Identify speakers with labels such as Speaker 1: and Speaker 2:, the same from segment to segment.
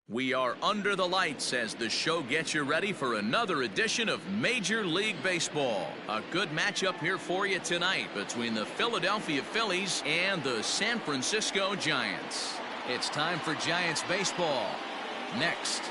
Speaker 1: We are under the lights as the show gets you ready for another edition of Major League Baseball. A good matchup here for you tonight between the Philadelphia Phillies and the San Francisco Giants. It's time for Giants baseball. Next.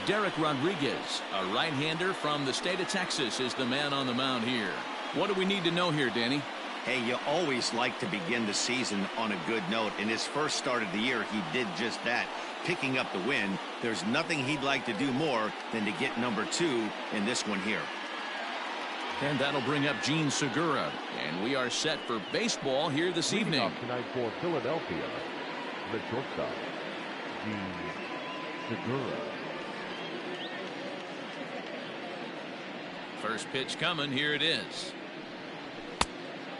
Speaker 1: Derek Rodriguez, a right-hander from the state of Texas, is the man on the mound here. What do we need to know here, Danny?
Speaker 2: Hey, you always like to begin the season on a good note. In his first start of the year, he did just that, picking up the win. There's nothing he'd like to do more than to get number 2 in this one here.
Speaker 1: And that'll bring up Gene Segura. And we are set for baseball here this evening.
Speaker 3: Tonight for Philadelphia, the shortstop, Gene Segura.
Speaker 1: First pitch coming. Here it is.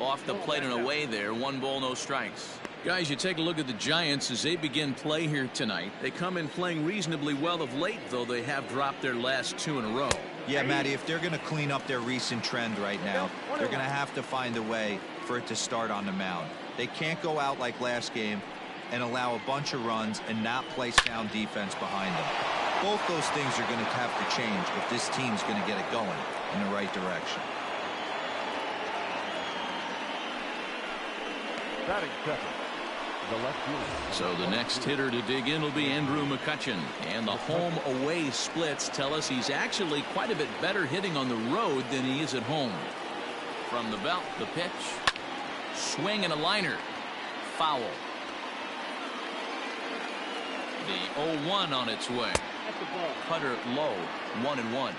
Speaker 1: Off the plate and away there. 1 ball, no strikes. Guys, you take a look at the Giants as they begin play here tonight. They come in playing reasonably well of late, though they have dropped their last 2 in a row.
Speaker 4: Yeah, Matty, if they're going to clean up their recent trend right now, they're going to have to find a way for it to start on the mound. They can't go out like last game and allow a bunch of runs and not play sound defense behind them. Both those things are going to have to change if this team's going to get it going in the right direction.
Speaker 3: Batting second, the left fielder.
Speaker 1: So the next hitter to dig in will be Andrew McCutchen. And the home-away splits tell us he's actually quite a bit better hitting on the road than he is at home. From the belt, the pitch. Swing and a liner. Foul. The 0-1 on its way. Cutter low. 1-1.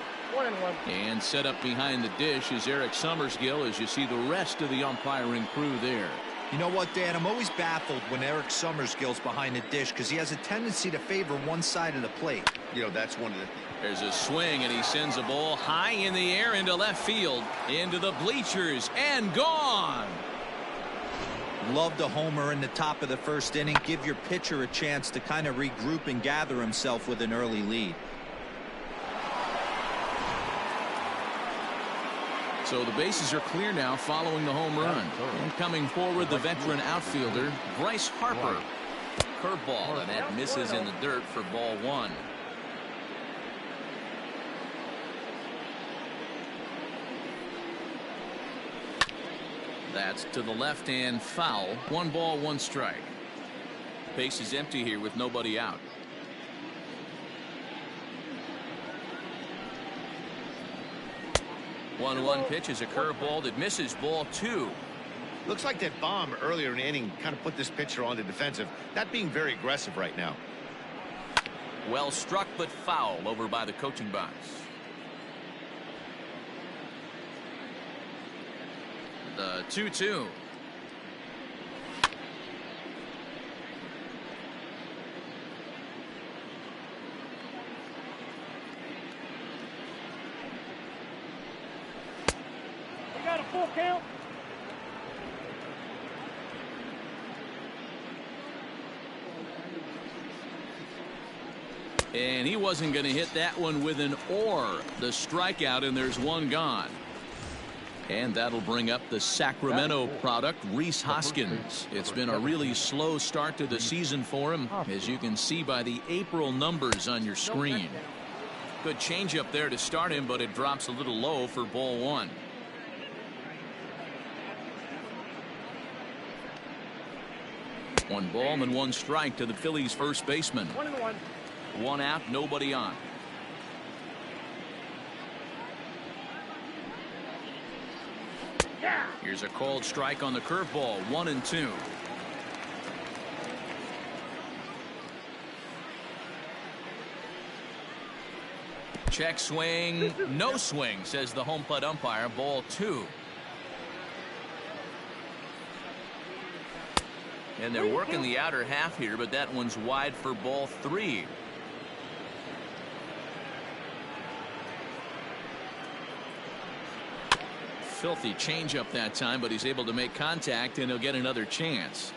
Speaker 1: And set up behind the dish is Eric Summersgill as you see the rest of the umpiring crew there.
Speaker 4: You know what, Dan? I'm always baffled when Eric Summersgill's behind the dish because he has a tendency to favor one side of the plate.
Speaker 2: You know, that's one of the...
Speaker 1: There's a swing, and he sends a ball high in the air into left field, into the bleachers, and gone.
Speaker 4: Love the homer in the top of the first inning. Give your pitcher a chance to kind of regroup and gather himself with an early lead.
Speaker 1: So the bases are clear now following the home run. And coming forward, the veteran outfielder, Bryce Harper. Curveball, and that misses in the dirt for ball 1. That's to the left and foul. 1 ball, 1 strike. Base is empty here with nobody out. One pitch is a curveball that misses ball 2.
Speaker 2: Looks like that bomb earlier in the inning kind of put this pitcher on the defensive, not being very aggressive right now.
Speaker 1: Well struck, but foul over by the coaching box. The 2-2.
Speaker 5: Got a full count.
Speaker 1: And he wasn't going to hit that one with an or. The strikeout, and there's 1 gone. And that'll bring up the Sacramento product, Rhys Hoskins. It's been a really slow start to the season for him, as you can see by the April numbers on your screen. Good changeup there to start him, but it drops a little low for ball 1. One ball and 1 strike to the Phillies first baseman.
Speaker 5: 1-1.
Speaker 1: 1 out, nobody on.
Speaker 5: Yeah.
Speaker 1: Here's a called strike on the curveball. 1-2. Check swing. No swing, says the home plate umpire. Ball 2. And they're working the outer half here, but that one's wide for ball 3. Filthy changeup that time, but he's able to make contact, and he'll get another chance.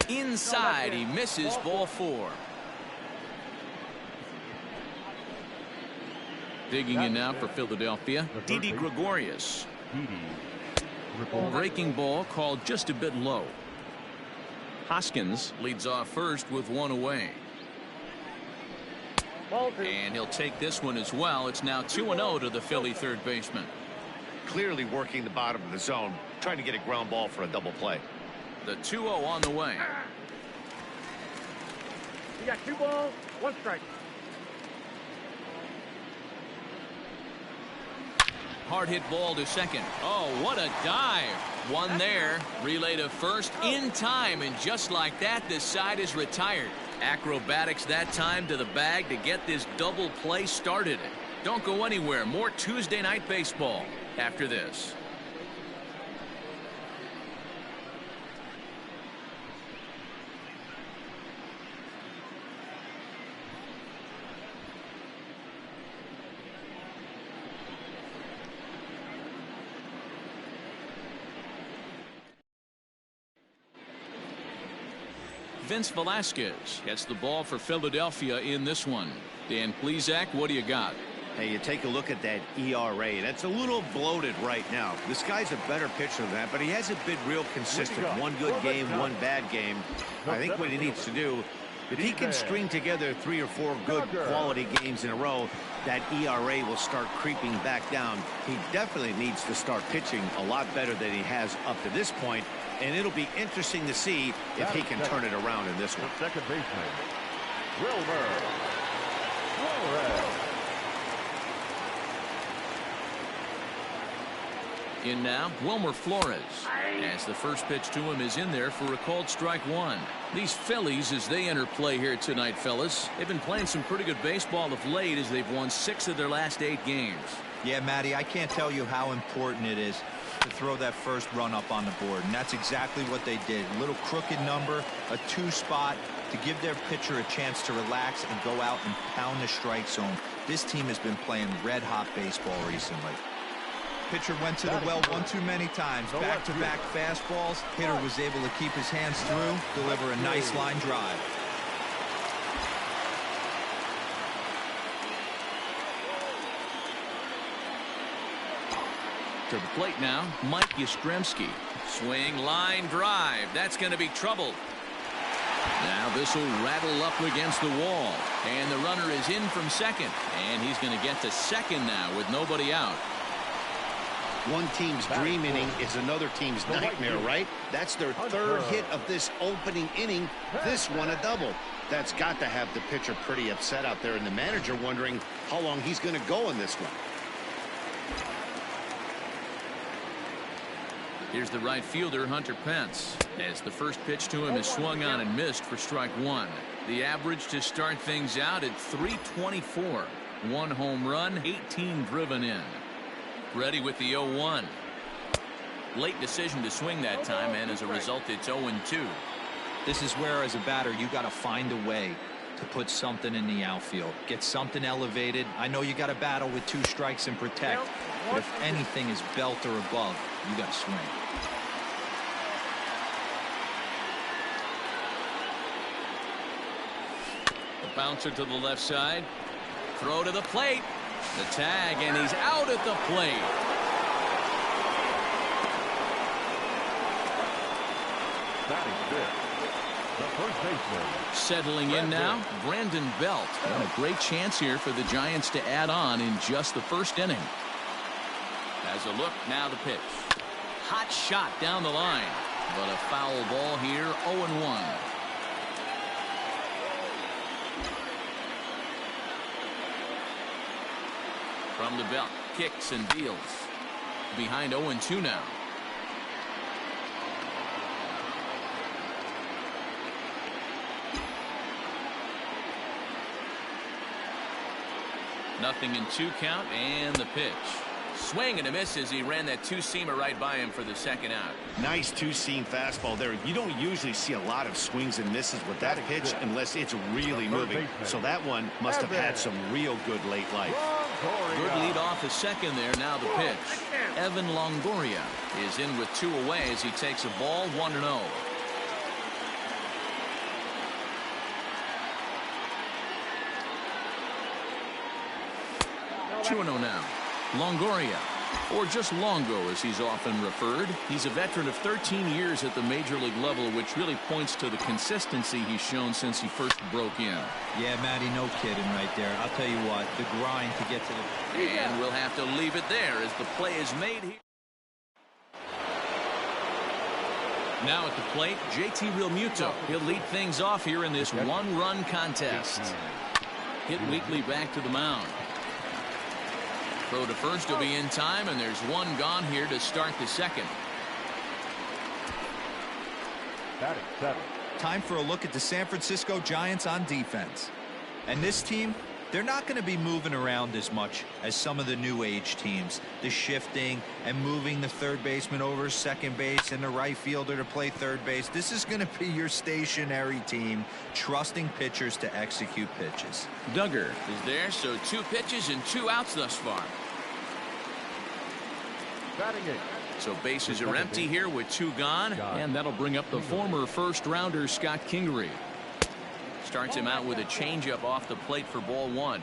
Speaker 1: Inside, he misses ball 4. Digging in now for Philadelphia, Didi Gregorius. Breaking ball called just a bit low. Hoskins leads off first with one away. And he'll take this one as well. It's now 2-0 to the Philly third baseman.
Speaker 2: Clearly working the bottom of the zone, trying to get a ground ball for a double play.
Speaker 1: The 2-0 on the way.
Speaker 5: You got 2 balls, 1 strike.
Speaker 1: Hard hit ball to second. Oh, what a dive. One there. Relay to first in time. And just like that, this side is retired. Acrobatics that time to the bag to get this double play started. Don't go anywhere. More Tuesday Night Baseball after this. Vince Velasquez gets the ball for Philadelphia in this one. Dan Plesac, what do you got?
Speaker 2: Hey, you take a look at that ERA. That's a little bloated right now. This guy's a better pitcher than that, but he hasn't been real consistent. One good game, one bad game. I think what he needs to do, if he can string together 3 or 4 good quality games in a row, that ERA will start creeping back down. He definitely needs to start pitching a lot better than he has up to this point, and it'll be interesting to see if he can turn it around in this one.
Speaker 3: Second baseman, Wilmer Flores.
Speaker 1: In now, Wilmer Flores. As the first pitch to him is in there for a called strike one. These Phillies, as they enter play here tonight, fellas, they've been playing some pretty good baseball of late as they've won 6 of their last 8 games.
Speaker 4: Yeah, Matty, I can't tell you how important it is to throw that first run up on the board, and that's exactly what they did. A little crooked number, a 2 spot to give their pitcher a chance to relax and go out and pound the strike zone. This team has been playing red-hot baseball recently. Pitcher went to the well one too many times. Back-to-back fastballs. Hitter was able to keep his hands through, deliver a nice line drive.
Speaker 1: To the plate now, Mike Yastrzemski. Swing, line drive. That's going to be trouble. Now this will rattle up against the wall. And the runner is in from second. And he's going to get to second now with nobody out.
Speaker 2: One team's dream inning is another team's nightmare, right? That's their 3rd hit of this opening inning. This one a double. That's got to have the pitcher pretty upset out there, and the manager wondering how long he's going to go in this one.
Speaker 1: Here's the right fielder, Hunter Pence, as the first pitch to him is swung on and missed for strike one. The average to start things out at .324. 1 home run, 18 driven in. Ready with the 0-1. Late decision to swing that time, and as a result, it's 0-2.
Speaker 4: This is where, as a batter, you got to find a way to put something in the outfield. Get something elevated. I know you got to battle with 2 strikes and protect, but if anything is belt or above, you got to swing.
Speaker 1: The bouncer to the left side. Throw to the plate. The tag, and he's out at the plate.
Speaker 3: Batting fifth, the first baseman.
Speaker 1: Settling in now, Brandon Belt. And a great chance here for the Giants to add on in just the first inning. As a look, now the pitch. Hot shot down the line, but a foul ball here, 0-1. From the belt, kicks and deals. Behind 0-2 now. Nothing in 2 count, and the pitch. Swing and a miss as he ran that 2-seamer right by him for the second out.
Speaker 2: Nice 2-seam fastball there. You don't usually see a lot of swings and misses with that pitch unless it's really moving. So that one must have had some real good late life.
Speaker 1: Good lead off the second there. Now the pitch. Evan Longoria is in with 2 away as he takes a ball 1-0. 2-0 now. Longoria, or just Longo as he's often referred. He's a veteran of 13 years at the major league level, which really points to the consistency he's shown since he first broke in.
Speaker 4: Yeah, Matty, no kidding right there. I'll tell you what, the grind to get to the...
Speaker 1: And we'll have to leave it there as the play is made here. Now at the plate, JT Realmuto. He'll lead things off here in this one-run contest. Hit weakly back to the mound. Throw to first will be in time, and there's one gone here to start the second.
Speaker 3: Batting 7.
Speaker 4: Time for a look at the San Francisco Giants on defense. And this team, they're not going to be moving around as much as some of the new age teams. The shifting and moving the third baseman over second base and the right fielder to play third base. This is going to be your stationary team, trusting pitchers to execute pitches.
Speaker 1: Duggar is there, so 2 pitches and 2 outs thus far.
Speaker 3: Batting 8.
Speaker 1: So bases are empty here with 2 gone, and that'll bring up the former first-rounder Scott Kingery. Starts him out with a changeup off the plate for ball 1.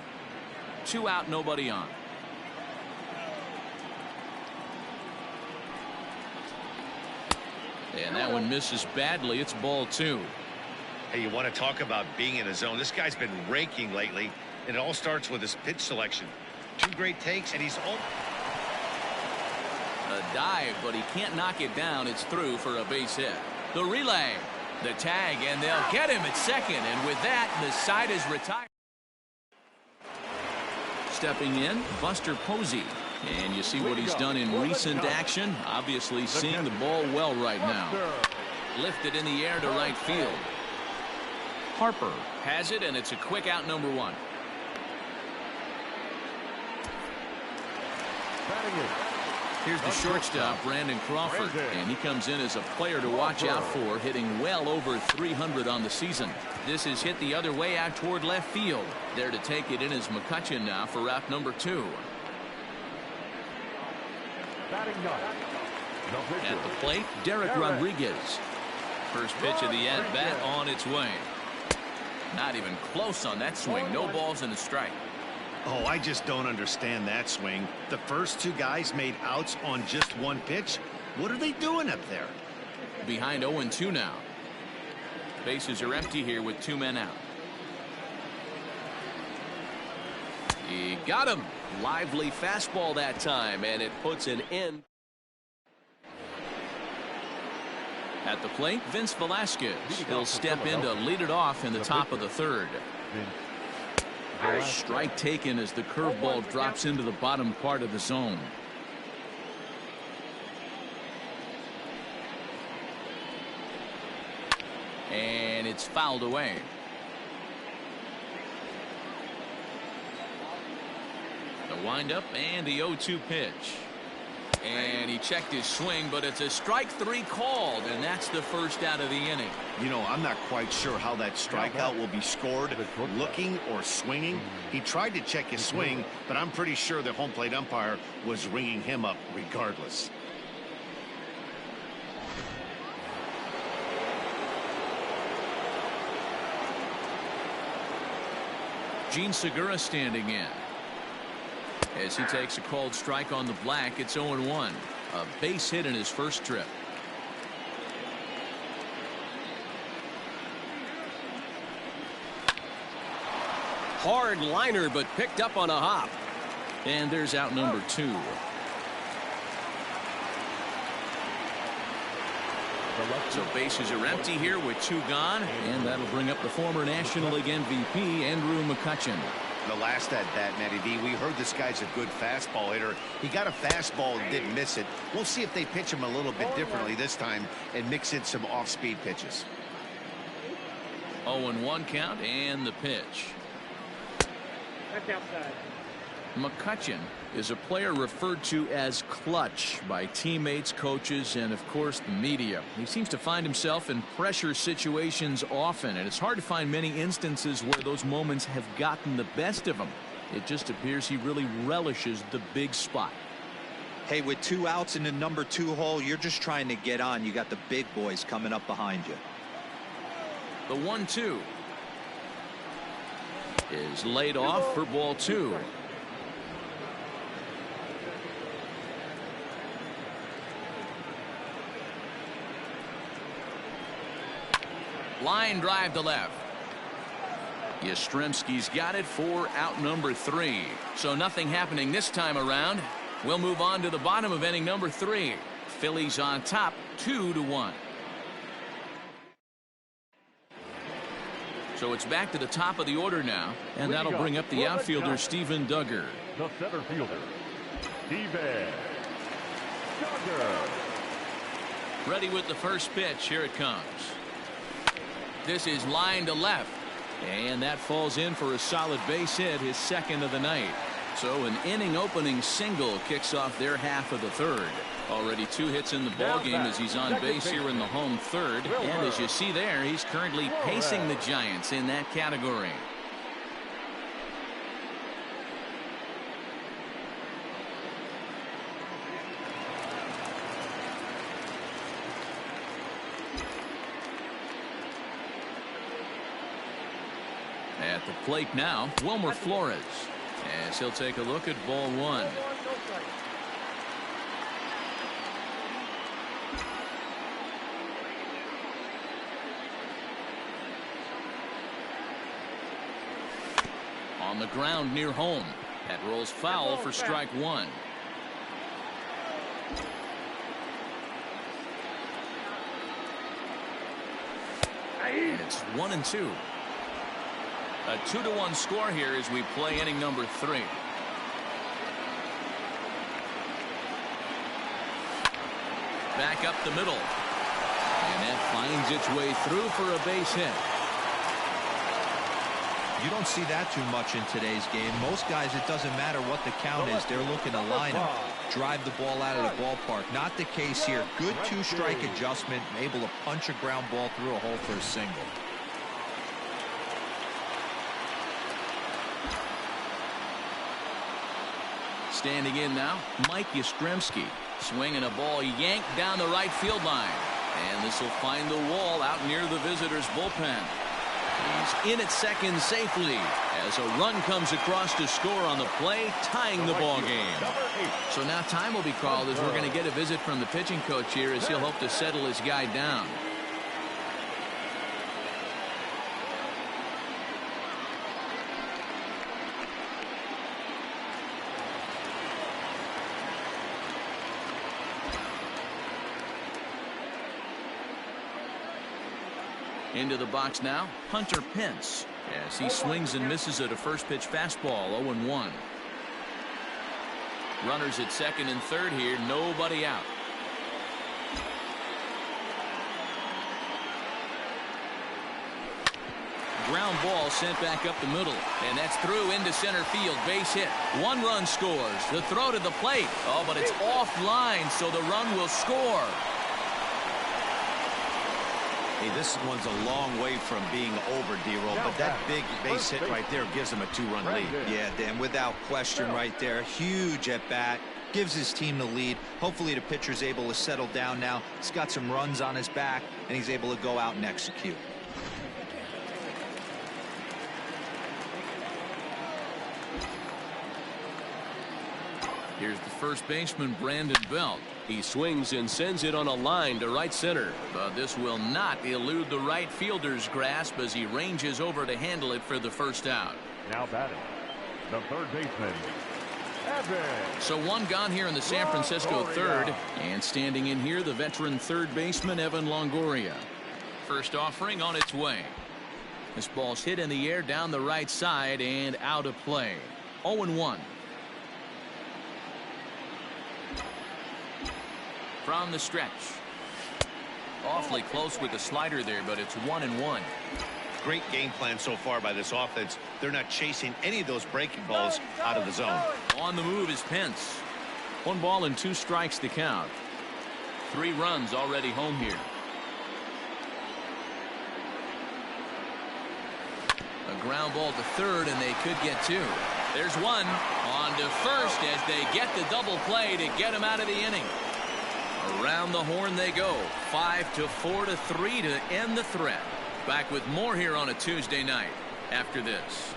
Speaker 1: 2 out, nobody on. And that one misses badly. It's ball 2.
Speaker 2: Hey, you want to talk about being in a zone? This guy's been raking lately, and it all starts with his pitch selection. 2 great takes, and he's all...
Speaker 1: A dive, but he can't knock it down. It's through for a base hit. The relay. The tag, and they'll get him at second, and with that, the side is retired. Stepping in, Buster Posey, and you see what he's done in recent action. Obviously seeing the ball well right now. Lifted in the air to right field. Harper has it, and it's a quick out, number 1.
Speaker 3: Batting 8.
Speaker 1: Here's the shortstop, Brandon Crawford, and he comes in as a player to watch out for, hitting well over 300 on the season. This is hit the other way out toward left field. There to take it in is McCutchen now for route number 2.
Speaker 3: Batting 9.
Speaker 1: At the plate, Derek Rodriguez. First pitch of the at-bat on its way. Not even close on that swing. No balls and a strike.
Speaker 2: Oh, I just don't understand that swing. The first 2 guys made outs on just 1 pitch. What are they doing up there?
Speaker 1: Behind 0-2 now. Bases are empty here with 2 men out. He got him. Lively fastball that time, and it puts an end. At the plate, Vince Velasquez. He'll step in to lead it off in the top of the 3rd. Strike taken as the curveball drops into the bottom part of the zone. And it's fouled away. The windup and the 0-2 pitch. And he checked his swing, but it's a strike 3 called, and that's the first out of the inning.
Speaker 2: You know, I'm not quite sure how that strikeout will be scored, looking or swinging. He tried to check his swing, but I'm pretty sure the home plate umpire was ringing him up regardless.
Speaker 1: Gene Segura standing in. As he takes a called strike on the black, it's 0-1. A base hit in his first trip.
Speaker 6: Hard liner, but picked up on a hop.
Speaker 1: And there's out number 2. So bases are empty here with 2 gone, and that'll bring up the former National League MVP, Andrew McCutchen.
Speaker 2: The last at bat, Matty D, we heard this guy's a good fastball hitter. He got a fastball and didn't miss it. We'll see if they pitch him a little bit differently this time and mix in some off-speed pitches.
Speaker 1: 0-1 count and the pitch.
Speaker 5: That's outside.
Speaker 1: McCutchen is a player referred to as clutch by teammates, coaches, and of course the media. He seems to find himself in pressure situations often, and it's hard to find many instances where those moments have gotten the best of him. It just appears he really relishes the big spot.
Speaker 4: Hey, with 2 outs in the number 2 hole, you're just trying to get on. You got the big boys coming up behind you.
Speaker 1: The 1-2 is laid off for ball 2. Line drive to left. Yastrzemski's got it for out number 3. So nothing happening this time around. We'll move on to the bottom of inning number 3. Phillies on top 2-1. So it's back to the top of the order now, and that'll bring up the outfielder Steven Duggar.
Speaker 3: The center fielder, Steven Duggar.
Speaker 1: Ready with the first pitch. Here it comes. This is line to left, and that falls in for a solid base hit, his second of the night. So an inning opening single kicks off their half of the third. Already 2 hits in the ball game as he's on base here in the home third. And as you see there, he's currently pacing the Giants in that category. At the plate now, Wilmer Flores. As he'll take a look at ball 1. On the ground near home. That rolls foul for strike 1. And it's 1-2. A 2-1 score here as we play inning number 3. Back up the middle. And that finds its way through for a base hit.
Speaker 4: You don't see that too much in today's game. Most guys, it doesn't matter what the count is. They're looking to line up, drive the ball out of the ballpark. Not the case here. Good 2-strike adjustment, able to punch a ground ball through a hole for a single.
Speaker 1: Standing in now, Mike Yastrzemski. Swinging a ball yanked down the right field line. And this will find the wall out near the visitors' bullpen. He's in at second safely as a run comes across to score on the play, tying the ball game. So now time will be called as we're going to get a visit from the pitching coach here as he'll hope to settle his guy down. Into the box now, Hunter Pence, as he swings and misses at a first pitch fastball. 0-1. Runners at second and third here, nobody out. Ground ball sent back up the middle, and that's through into center field. Base hit. 1 run scores. The throw to the plate. Oh, but it's offline, so the run will score.
Speaker 2: Hey, this one's a long way from being over, D-Roll, but that big base hit right there gives him a 2-run lead.
Speaker 4: Yeah, Dan, without question right there. Huge at bat. Gives his team the lead. Hopefully the pitcher's able to settle down now. He's got some runs on his back, and he's able to go out and execute.
Speaker 1: Here's the first baseman, Brandon Belt.
Speaker 6: He swings and sends it on a line to right center.
Speaker 1: But this will not elude the right fielder's grasp as he ranges over to handle it for the first out.
Speaker 3: Now batting, the third baseman, Evan.
Speaker 1: So 1 gone here in the San Francisco third. And standing in here, the veteran third baseman, Evan Longoria. First offering on its way. This ball's hit in the air down the right side and out of play. 0-1. From the stretch. Awfully close with the slider there, but it's 1-1.
Speaker 2: Great game plan so far by this offense. They're not chasing any of those breaking balls out of the zone.
Speaker 1: On the move is Pence. 1 ball and 2 strikes to count. 3 runs already home here. A ground ball to third, and they could get 2. There's 1 on to first as they get the double play to get him out of the inning. Around the horn they go. 5-4-3 to end the threat. Back with more here on a Tuesday night after this.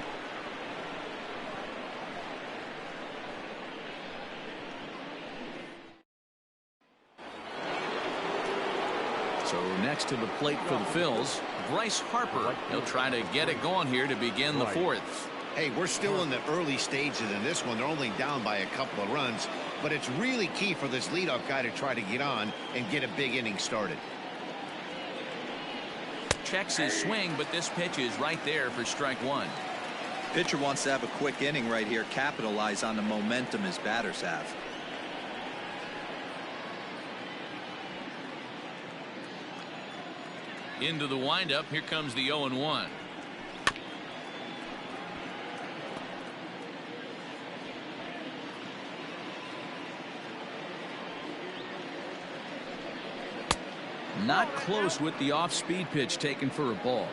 Speaker 1: So next to the plate for the Phils, Bryce Harper. He'll try to get it going here to begin the fourth.
Speaker 2: Hey, we're still in the early stages in this one. They're only down by a couple of runs, but it's really key for this leadoff guy to try to get on and get a big inning started.
Speaker 1: Checks his swing, but this pitch is right there for strike one.
Speaker 4: Pitcher wants to have a quick inning right here, capitalize on the momentum his batters have.
Speaker 1: Into the windup. Here comes the 0-1. Not close with the off-speed pitch taken for a ball.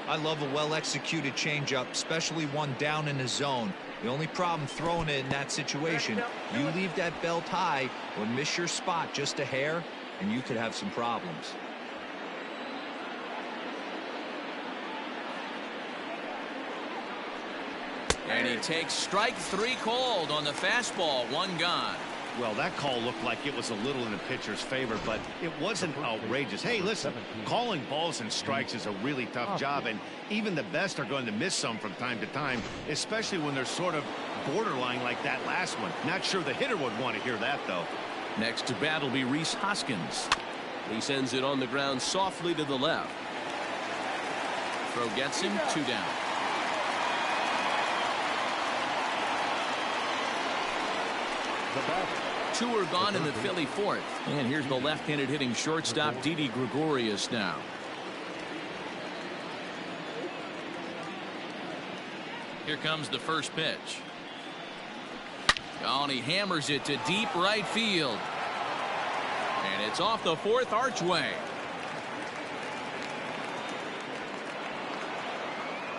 Speaker 4: I love a well-executed changeup, especially one down in the zone. The only problem throwing it in that situation, you leave that belt high or miss your spot just a hair, and you could have some problems.
Speaker 1: And he takes strike three cold on the fastball. One gone.
Speaker 2: Well, that call looked like it was a little in the pitcher's favor, but it wasn't outrageous. Hey, listen, calling balls and strikes is a really tough job, and even the best are going to miss some from time to time, especially when they're sort of borderline like that last one. Not sure the hitter would want to hear that, though.
Speaker 1: Next to bat will be Rhys Hoskins. He sends it on the ground softly to the left. Throw gets him, 2 down. Two are gone in the Philly fourth. And here's the left-handed hitting shortstop Didi Gregorius now. Here comes the first pitch. Oh, and he hammers it to deep right field. And it's off the fourth archway.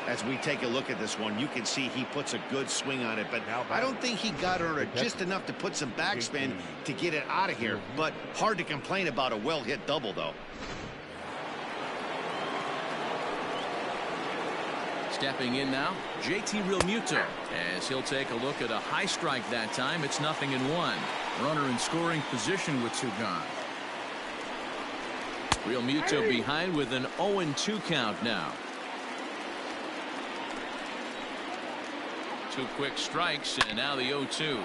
Speaker 2: As we take a look at this one, you can see he puts a good swing on it, but I don't think he got her just enough to put some backspin to get it out of here. But hard to complain about a well-hit double, though.
Speaker 1: Stepping in now, JT Realmuto, as he'll take a look at a high strike that time. It's 0-1. Runner in scoring position with 2 gone. Realmuto behind with an 0-2 count now. 2 quick strikes, and now the 0-2.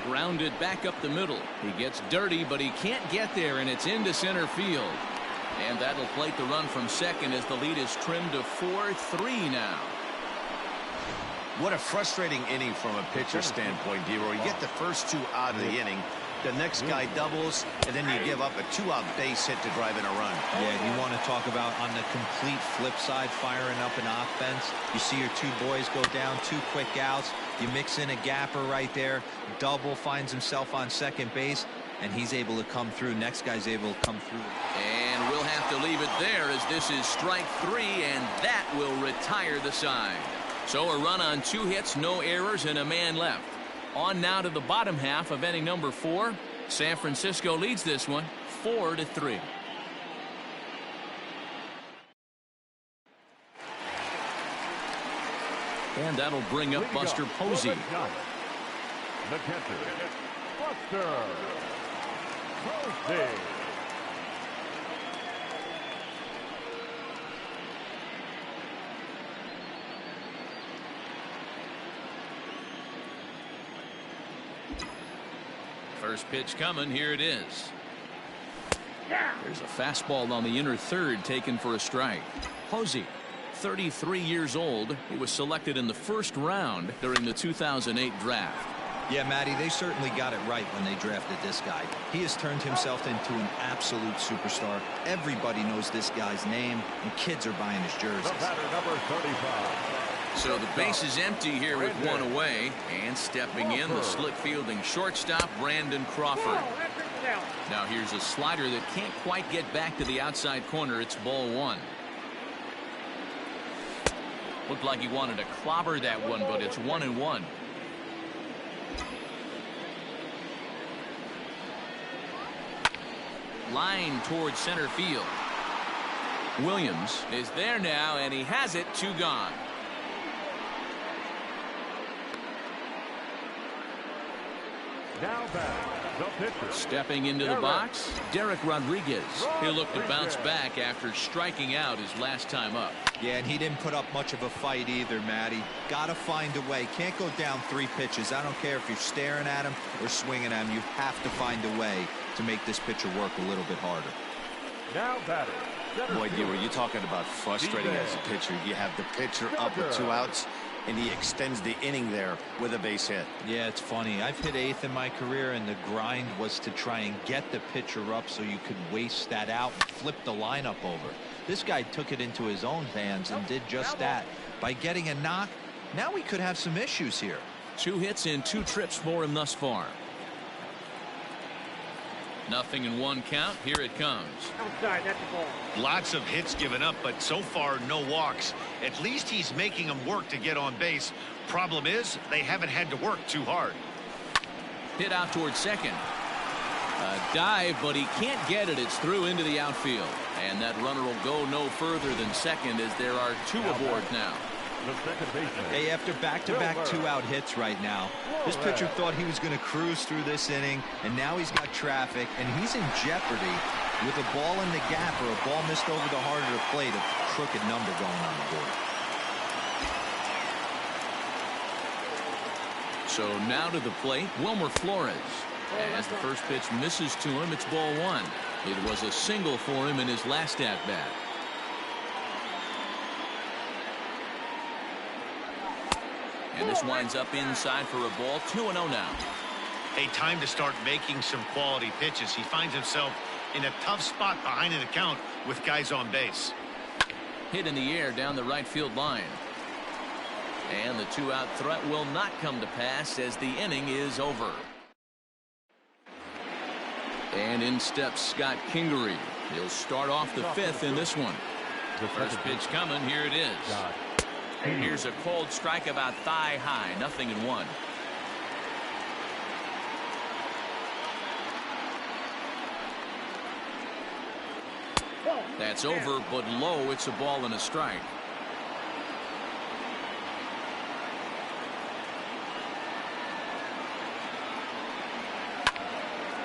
Speaker 1: Grounded back up the middle. He gets dirty, but he can't get there, and it's into center field. And that'll plate the run from second as the lead is trimmed to 4-3 now.
Speaker 2: What a frustrating inning from a pitcher standpoint, D-Roy. You get the first 2 out of the inning. The next guy doubles, and then you give up a 2-out base hit to drive in a run.
Speaker 4: Yeah, you want to talk about on the complete flip side, firing up an offense. You see your 2 boys go down, 2 quick outs. You mix in a gapper right there. Double finds himself on second base, and he's able to come through. Next guy's able to come through.
Speaker 1: And we'll have to leave it there as this is strike 3, and that will retire the side. So a run on 2 hits, no errors, and a man left. On now to the bottom half of inning number 4. San Francisco leads this one 4-3. And that'll bring up Buster Posey.
Speaker 3: The catcher, Buster Posey.
Speaker 1: First pitch coming. Here it is. There's a fastball on the inner third taken for a strike. Posey, 33 years old. He was selected in the first round during the 2008 draft.
Speaker 4: Yeah, Matty, they certainly got it right when they drafted this guy. He has turned himself into an absolute superstar. Everybody knows this guy's name, and kids are buying his jerseys.
Speaker 3: The batter, number 35.
Speaker 1: So the base is empty here with 1 away, and stepping in the slick fielding shortstop Brandon Crawford. Now here's a slider that can't quite get back to the outside corner. It's ball 1. Looked like he wanted to clobber that one, but it's 1-1. Line towards center field. Williams is there now, and he has it. 2 gone.
Speaker 3: Now batting, the pitcher.
Speaker 1: Stepping into the box, Derek Rodriguez. He'll look to bounce back after striking out his last time up.
Speaker 4: Yeah, and he didn't put up much of a fight either, Matty. Got to find a way. Can't go down 3 pitches. I don't care if you're staring at him or swinging at him. You have to find a way to make this pitcher work a little bit harder.
Speaker 3: Now batting.
Speaker 2: Boy, Dewar, you're talking about frustrating as a pitcher. You have the pitcher up with 2 outs, and he extends the inning there with a base hit.
Speaker 4: Yeah, it's funny. I've hit 8th in my career, and the grind was to try and get the pitcher up so you could waste that out and flip the lineup over. This guy took it into his own hands and did just that. By getting a knock, now we could have some issues here.
Speaker 1: 2 hits in 2 trips for him thus far. Nothing in 1 count. Here it comes.
Speaker 5: Outside, that's the ball.
Speaker 2: Lots of hits given up, but so far no walks. At least he's making them work to get on base. Problem is, they haven't had to work too hard.
Speaker 1: Hit out towards second. A dive, but he can't get it. It's through into the outfield. And that runner will go no further than second as there are 2 aboard now.
Speaker 3: The second baseman.
Speaker 4: Hey, after back-to-back 2-out hits right now, this pitcher thought he was going to cruise through this inning, and now he's got traffic, and he's in jeopardy with a ball in the gap or a ball missed over the heart of the plate, a crooked number going on the board.
Speaker 1: So now to the plate, Wilmer Flores. As the first pitch misses to him, it's ball 1. It was a single for him in his last at-bat. And this winds up inside for a ball. 2-0 now.
Speaker 2: A time to start making some quality pitches. He finds himself in a tough spot behind in the count with guys on base.
Speaker 1: Hit in the air down the right field line. And the 2-out threat will not come to pass as the inning is over. And in steps Scott Kingery. He'll start off the 5th in this one. First pitch coming. Here it is. Here's a cold strike about thigh high. 0-1. That's over, but low. It's a ball and a strike.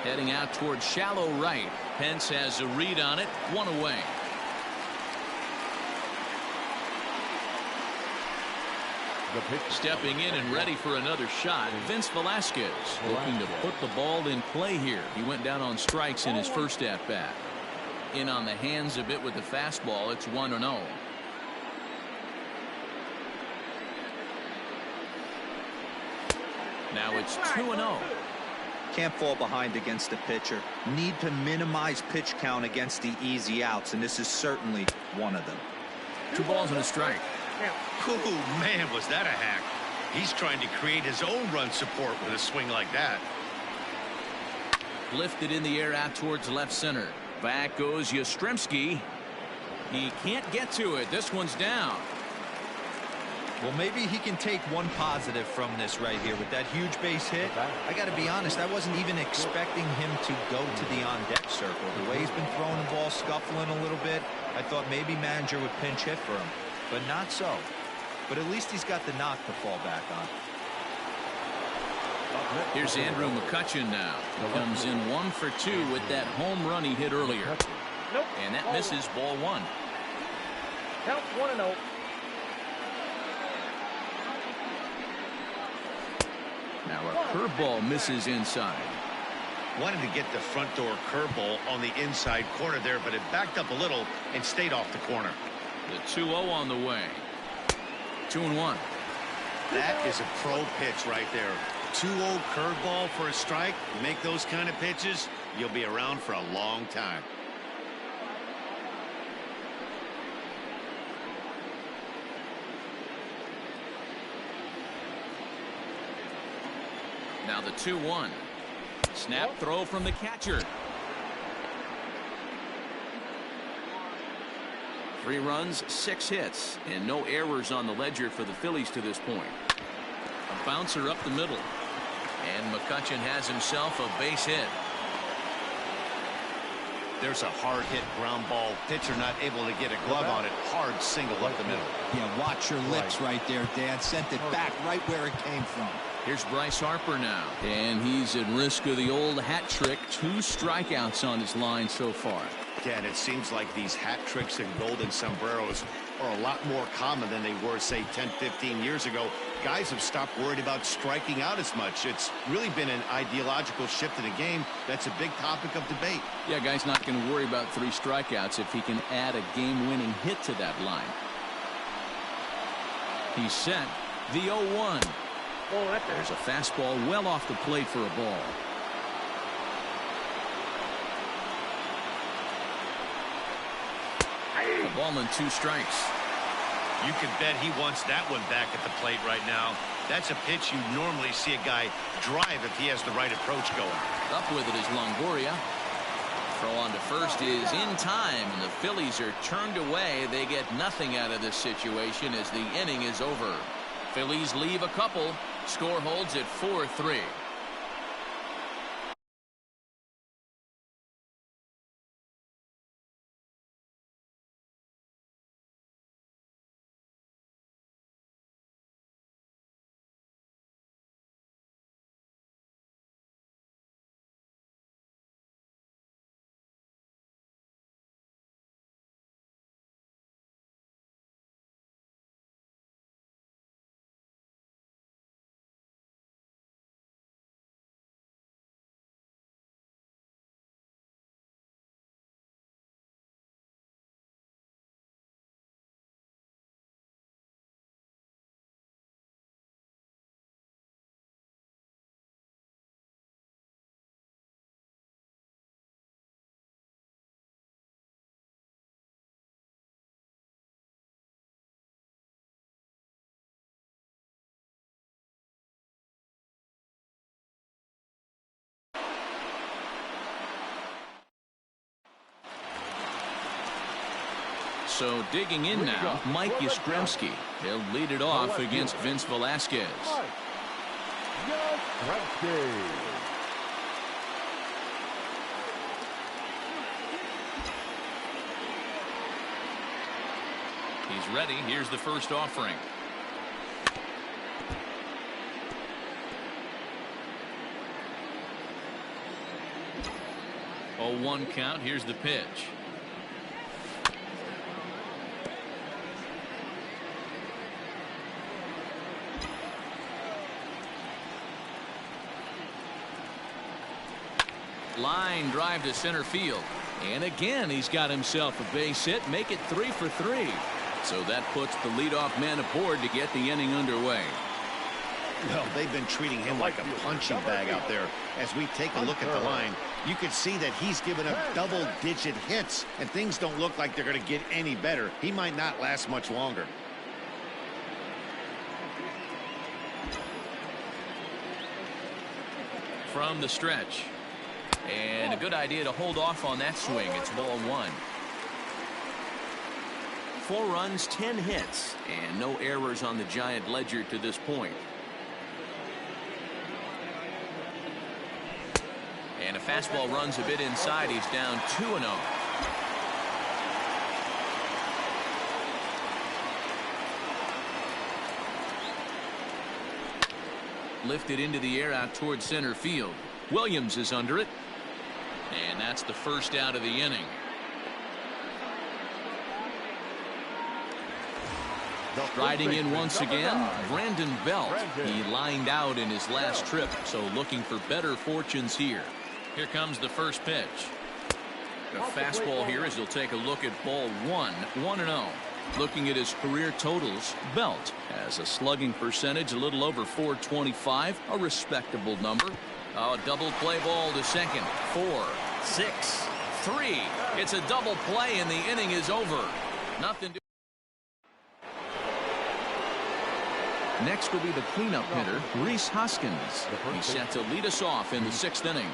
Speaker 1: Heading out towards shallow right. Pence has a read on it. 1 away. Stepping in and ready for another shot, Vince Velasquez looking to put the ball in play here. He went down on strikes in his first at-bat. In on the hands a bit with the fastball. It's 1-0. Now it's 2-0.
Speaker 4: Can't fall behind against the pitcher. Need to minimize pitch count against the easy outs, and this is certainly one of them.
Speaker 1: 2 balls and a strike.
Speaker 2: Ooh, man, was that a hack. He's trying to create his own run support with a swing like that.
Speaker 1: Lifted in the air out towards left center. Back goes Yastrzemski. He can't get to it. This one's down.
Speaker 4: Well, maybe he can take one positive from this right here with that huge base hit. I got to be honest, I wasn't even expecting him to go to the on-deck circle. The way he's been throwing the ball, scuffling a little bit, I thought maybe manager would pinch hit for him. But not so. But at least he's got the knock to fall back on.
Speaker 1: Here's Andrew McCutchen now. He comes in 1 for 2 with that home run he hit earlier. And that misses ball 1.
Speaker 5: Count 1-0.
Speaker 1: Now a curveball misses inside.
Speaker 2: Wanted to get the front door curveball on the inside corner there, but it backed up a little and stayed off the corner.
Speaker 1: The 2-0 on the way. 2-1.
Speaker 2: That is a pro pitch right there. 2-0 curveball for a strike. You make those kind of pitches, you'll be around for a long time.
Speaker 1: Now the 2-1. Snap throw from the catcher. 3 runs, 6 hits, and no errors on the ledger for the Phillies to this point. A bouncer up the middle. And McCutchen has himself a base hit.
Speaker 2: There's a hard hit ground ball. Pitcher not able to get a glove on it. Hard single up the middle.
Speaker 4: Yeah, watch your lips right there, Dan. Sent it back right where it came from.
Speaker 1: Here's Bryce Harper now, and he's at risk of the old hat trick. 2 strikeouts on his line so far.
Speaker 2: Yeah, and it seems like these hat tricks and golden sombreros are a lot more common than they were, say, 10, 15 years ago. Guys have stopped worried about striking out as much. It's really been an ideological shift in the game. That's a big topic of debate.
Speaker 1: Yeah, guy's not going to worry about 3 strikeouts if he can add a game-winning hit to that line. He's set. The 0-1. There's a fastball well off the plate for a ball. A ball and 2 strikes.
Speaker 2: You can bet he wants that one back at the plate right now. That's a pitch you normally see a guy drive if he has the right approach going.
Speaker 1: Up with it is Longoria. Throw on to first is in time, and the Phillies are turned away. They get nothing out of this situation as the inning is over. Phillies leave a couple. Score holds at 4-3. So digging in now, Mike Yastrzemski. He'll lead it off against Vince Velasquez. He's ready. Here's the first offering. Oh, 1 count. Here's the pitch. Line drive to center field. And again, he's got himself a base hit. Make it 3 for 3. So that puts the leadoff man aboard to get the inning underway.
Speaker 2: Well, they've been treating him like a punching bag out there. As we take a look at the line, you can see that he's given up double-digit hits, and things don't look like they're going to get any better. He might not last much longer.
Speaker 1: From the stretch. And a good idea to hold off on that swing. It's ball 1. 4 runs, 10 hits, and no errors on the Giant ledger to this point. And a fastball runs a bit inside. He's down 2-0. Lifted into the air out towards center field. Williams is under it. And that's the first out of the inning. Riding in once again, Brandon Belt. He lined out in his last trip, so looking for better fortunes here. Here comes the first pitch. A fastball here as he'll take a look at ball 1, 1-0. Looking at his career totals, Belt has a slugging percentage a little over .425, a respectable number. A double play ball to second. 4, 6, 3. It's a double play and the inning is over. Nothing to. Next will be the cleanup hitter, Rhys Hoskins. He's set to lead us off in the 6th inning.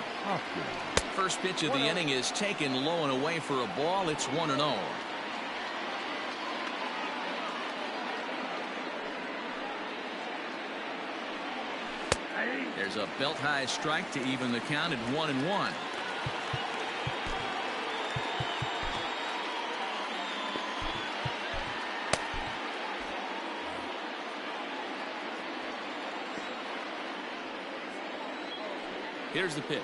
Speaker 1: First pitch of the inning is taken low and away for a ball. It's 1-0. There's a belt high strike to even the count at 1-1. Here's the pitch.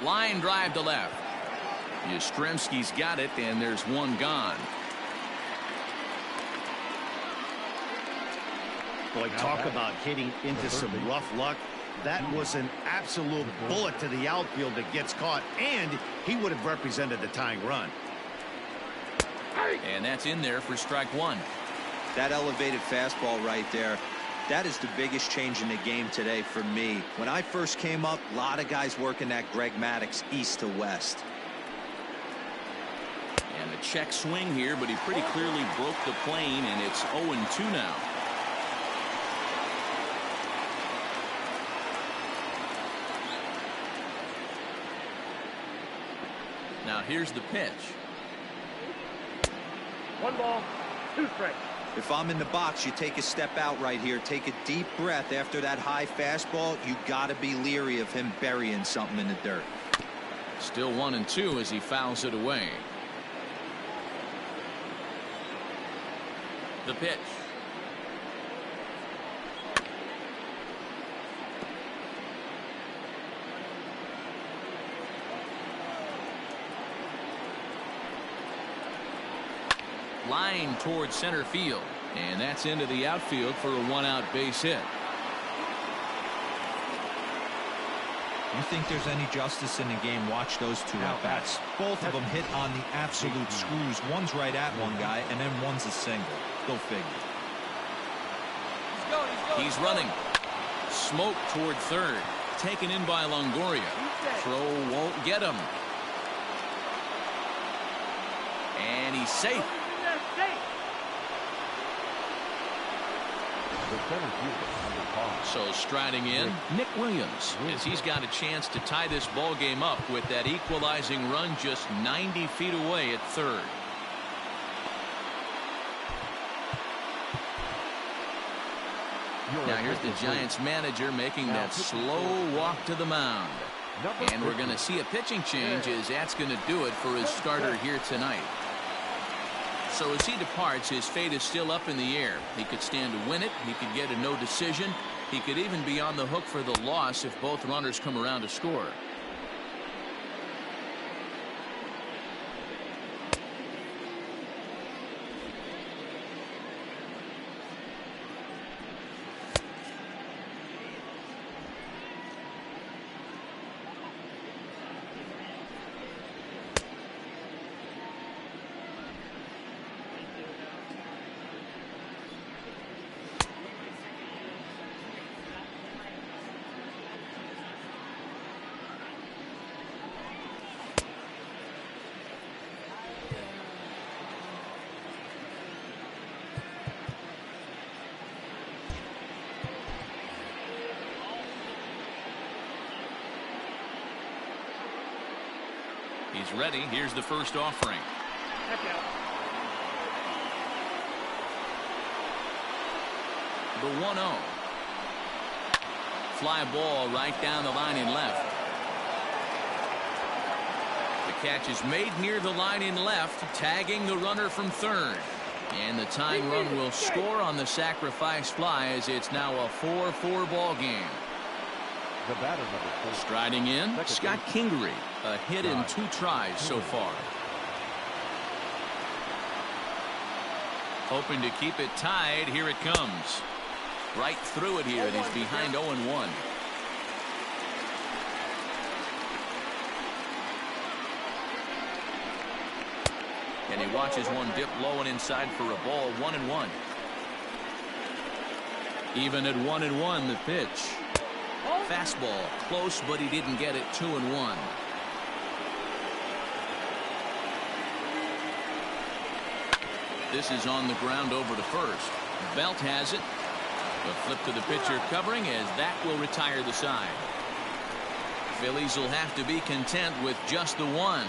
Speaker 1: Line drive to left. Yastrzemski's got it, and there's one gone.
Speaker 2: Boy, talk about hitting into some rough luck. That was an absolute bullet to the outfield that gets caught, and he would have represented the tying run.
Speaker 1: And that's in there for strike one.
Speaker 4: That elevated fastball right there, that is the biggest change in the game today for me. When I first came up, a lot of guys working that Greg Maddux east to west.
Speaker 1: And a check swing here, but he pretty clearly broke the plane, and it's 0-2 now. Now here's the pitch.
Speaker 5: 1 ball, 2 strikes.
Speaker 4: If I'm in the box, you take a step out right here. Take a deep breath after that high fastball. You got to be leery of him burying something in the dirt.
Speaker 1: Still 1-2 as he fouls it away. The pitch. Line towards center field, and that's into the outfield for a 1-out base hit.
Speaker 4: You think there's any justice in the game? Watch those two at-bats. Both of them hit on the absolute screws. One's right at one guy, and then one's a single. Go figure.
Speaker 1: He's running. Smoke toward third. Taken in by Longoria. Throw won't get him. And he's safe. So striding in, Nick Williams, as he's got a chance to tie this ball game up with that equalizing run just 90 feet away at third. Now here's the Giants manager making that slow walk to the mound. And we're going to see a pitching change, as that's going to do it for his starter here tonight. So as he departs, his fate is still up in the air. He could stand to win it. He could get a no decision. He could even be on the hook for the loss if both runners come around to score. He's ready. Here's the first offering. The 1-0. Fly ball right down the line in left. The catch is made near the line in left, tagging the runner from third. And the tying run will score on the sacrifice fly, as it's now a 4-4 ball game.
Speaker 3: The batter, number 4.
Speaker 1: Striding in, Scott Kingery. A hit in 2 tries so far. Hoping to keep it tied. Here it comes. Right through it here, and he's behind 0-1. And he watches one dip low and inside for a ball. 1-1. Even at 1-1, the pitch. Fastball close, but he didn't get it. 2-1. This is on the ground over to first. Belt has it. A flip to the pitcher covering, as that will retire the side. Phillies will have to be content with just the one.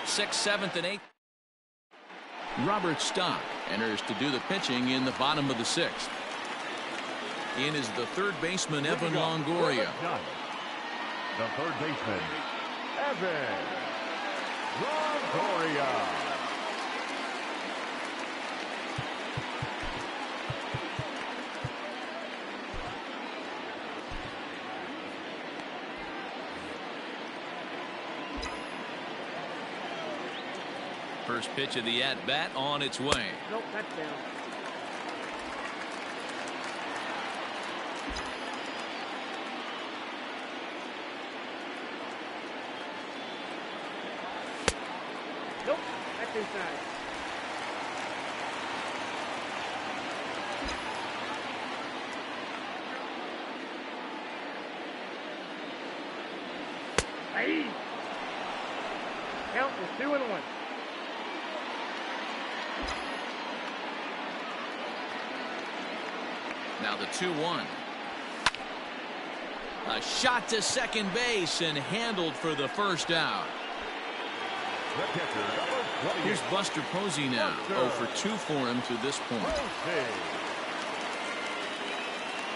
Speaker 1: 6th, 7th, and 8th. Robert Stock enters to do the pitching in the bottom of the 6th. In is the third baseman, Evan Longoria.
Speaker 3: The third baseman, Evan Longoria.
Speaker 1: first pitch of the at-bat on its way.
Speaker 5: Nope, that's down. Nope, that's inside. Hey! Count is 2-1.
Speaker 1: Now the 2-1. A shot to second base and handled for the first out.
Speaker 3: The catcher, number 28.
Speaker 1: Here's Buster Posey now. 0 for 2 for him to this point.
Speaker 3: Posey.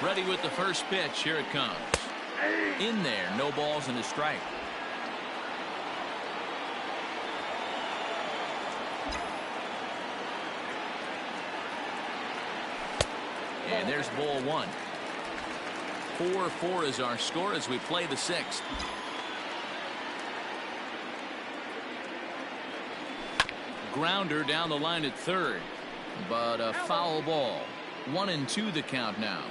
Speaker 1: Ready with the first pitch. Here it comes. In there. No balls and a strike. And there's ball one. 4-4 is our score as we play the sixth. Grounder down the line at third, but a foul ball. 1-2 the count now.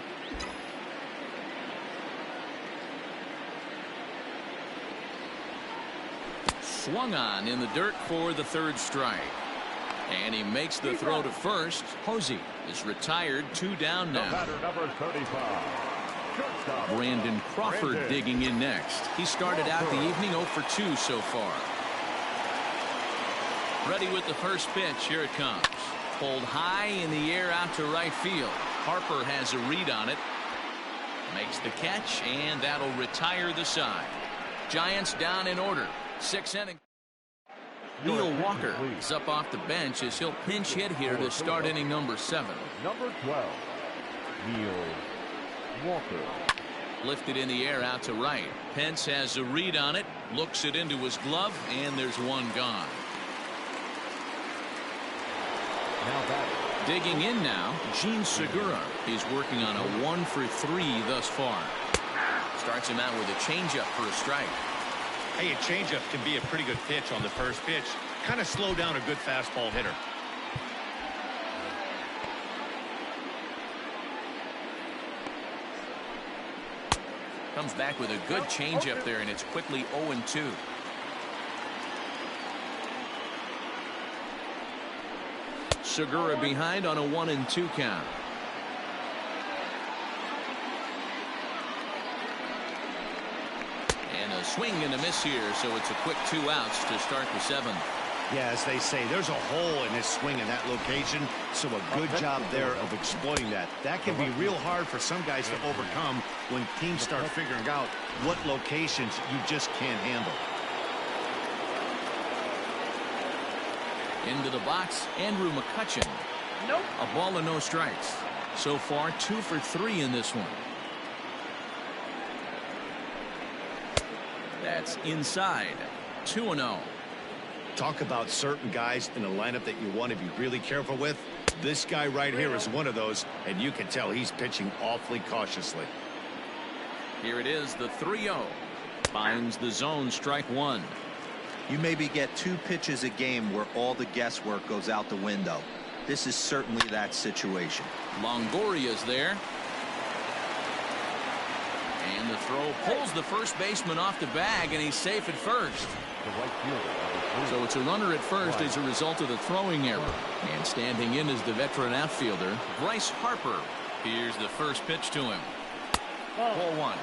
Speaker 1: Swung on in the dirt for the third strike. And he makes the throw to first. Posey is retired. 2 down
Speaker 3: The
Speaker 1: now.
Speaker 3: batter, number 35. Shortstop,
Speaker 1: Brandon Crawford
Speaker 3: Brandon.
Speaker 1: digging in next. He started out the evening 0 for 2 so far. Ready with the first pitch. Here it comes. Pulled high in the air out to right field. Harper has a read on it. Makes the catch, and that'll retire the side. Giants down in order. 6th inning. Neil Walker is up off the bench as he'll pinch hit here to start inning number 7.
Speaker 3: Number 12. Neil Walker.
Speaker 1: Lifted in the air out to right. Pence has a read on it. Looks it into his glove, and there's one gone.
Speaker 3: Now batting.
Speaker 1: Digging in now, Gene Segura. He's working on a 1 for 3 thus far. Starts him out with a changeup for a strike.
Speaker 2: Hey, a changeup can be a pretty good pitch on the first pitch. Kind of slow down a good fastball hitter.
Speaker 1: Comes back with a good changeup there, and it's quickly 0-2. Segura behind on a 1-2 count. And a swing and a miss here, so it's a quick 2 outs to start the 7th.
Speaker 2: Yeah, as they say, there's a hole in his swing in that location, so a good job there of exploiting that. That can be real hard for some guys to overcome when teams start figuring out what locations you just can't handle.
Speaker 1: Into the box, Andrew McCutchen.
Speaker 5: Nope.
Speaker 1: A ball and no strikes. So far, 2 for 3 in this one. That's inside. 2-0.
Speaker 2: Talk about certain guys in a lineup that you want to be really careful with. This guy right here is one of those, and you can tell he's pitching awfully cautiously.
Speaker 1: Here it is, the 3-0. Finds the zone, strike 1.
Speaker 4: You maybe get 2 pitches a game where all the guesswork goes out the window. This is certainly that situation.
Speaker 1: Longoria's there. And the throw pulls the first baseman off the bag, and he's safe at first.
Speaker 3: The right fielder.
Speaker 1: So it's a runner at first as a result of the throwing error. And standing in is the veteran outfielder, Bryce Harper. Here's the first pitch to him. Ball 1.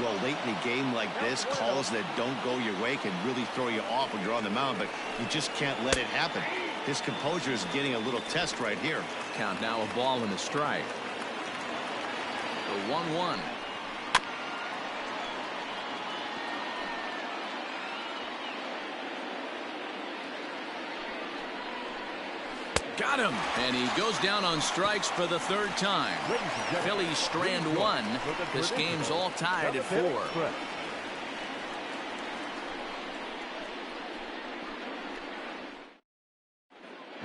Speaker 2: Well, late in a game like this, calls that don't go your way can really throw you off when you're on the mound, but you just can't let it happen. His composure is getting a little test right here.
Speaker 1: Count now a ball and a strike. The 1-1. Got him, and he goes down on strikes for the 3rd time. Phillies strand 1. This game's all tied at 4.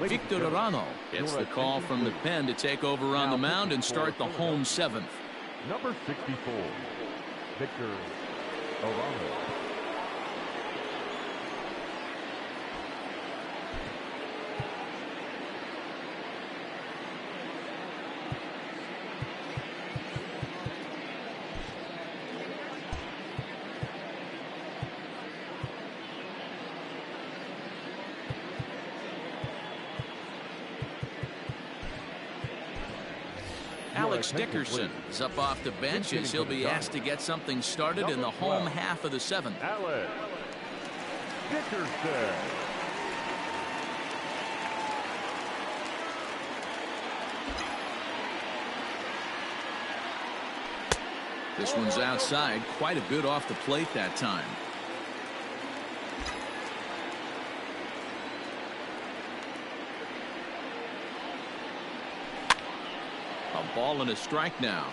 Speaker 1: Victor Arano gets the call from the pen to take over on the mound and start the home 7th.
Speaker 3: Number 64, Victor Arano.
Speaker 1: Alex Dickerson is up off the bench as he'll be asked to get something started in the home half of the 7th.
Speaker 3: Alex Dickerson.
Speaker 1: This one's outside, quite a bit off the plate that time. A ball and a strike now.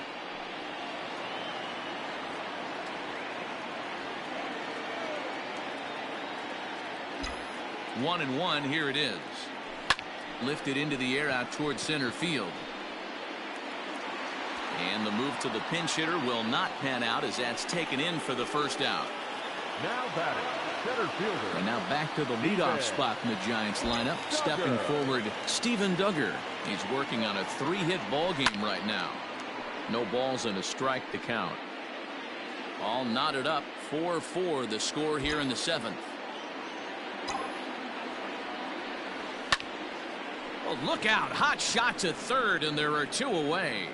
Speaker 1: One and one, here it is. Lifted into the air out towards center field. And the move to the pinch hitter will not pan out as that's taken in for the first out.
Speaker 3: Now batting, center fielder.
Speaker 1: And now back to the leadoff spot in the Giants lineup. Stepping forward, Steven Duggar. He's working on a 3-hit ball game right now. No balls and a strike to count. All knotted up, 4-4 the score here in the 7th. Oh, look out, hot shot to third, and there are 2 away.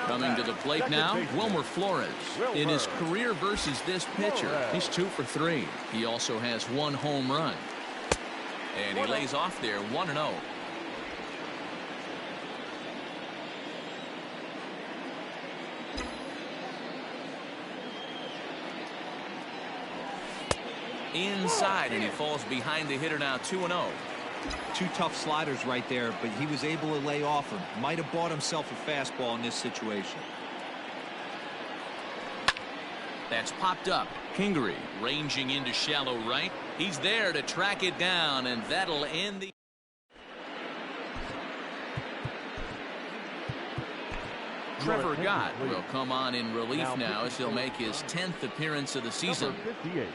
Speaker 1: Coming to the plate now, Wilmer Flores. In his career versus this pitcher, he's 2 for 3. He also has 1 home run. And he lays off there 1-0. Inside, and he falls behind the hitter now 2-0.
Speaker 4: 2 tough sliders right there, but he was able to lay off him. Might have bought himself a fastball in this situation.
Speaker 1: That's popped up. Kingery ranging into shallow right. He's there to track it down, and that'll end the. Trevor Gott will come on in relief now as he'll make his 10th appearance of the season.
Speaker 3: Number 58,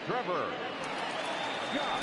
Speaker 3: Trevor Gott.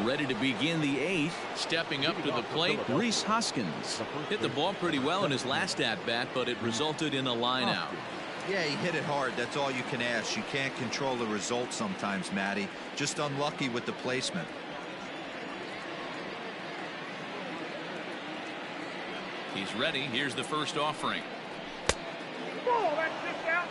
Speaker 1: Ready to begin the 8th. Stepping up to the plate, Rhys Hoskins. Hit the ball pretty well in his last at-bat, but it resulted in a line out.
Speaker 4: Yeah, he hit it hard. That's all you can ask. You can't control the result sometimes, Matty. Just unlucky with the placement.
Speaker 1: He's ready. Here's the first offering.
Speaker 5: Oh, that's just out.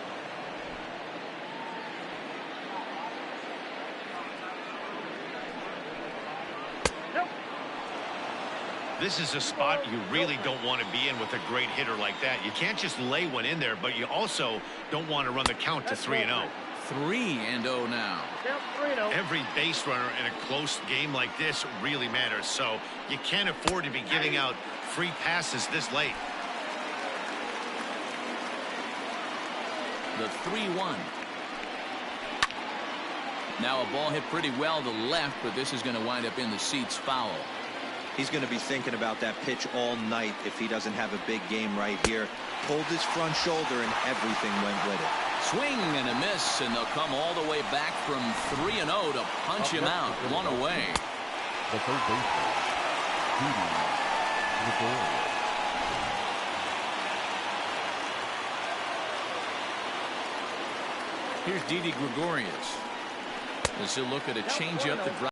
Speaker 2: This is a spot you really don't want to be in with a great hitter like that. You can't just lay one in there, but you also don't want to run the count to 3-0.
Speaker 1: 3-0 now.
Speaker 2: Every base runner in a close game like this really matters, so you can't afford to be giving out free passes this late.
Speaker 1: The 3-1. Now a ball hit pretty well to left, but this is going to wind up in the seats foul.
Speaker 4: He's going to be thinking about that pitch all night if he doesn't have a big game right here. Pulled his front shoulder and everything went with it.
Speaker 1: Swing and a miss, and they'll come all the way back from 3-0 to punch him out. 1 away.
Speaker 3: The third baseman,
Speaker 1: Here's Didi Gregorius as he'll look at a changeup that drives.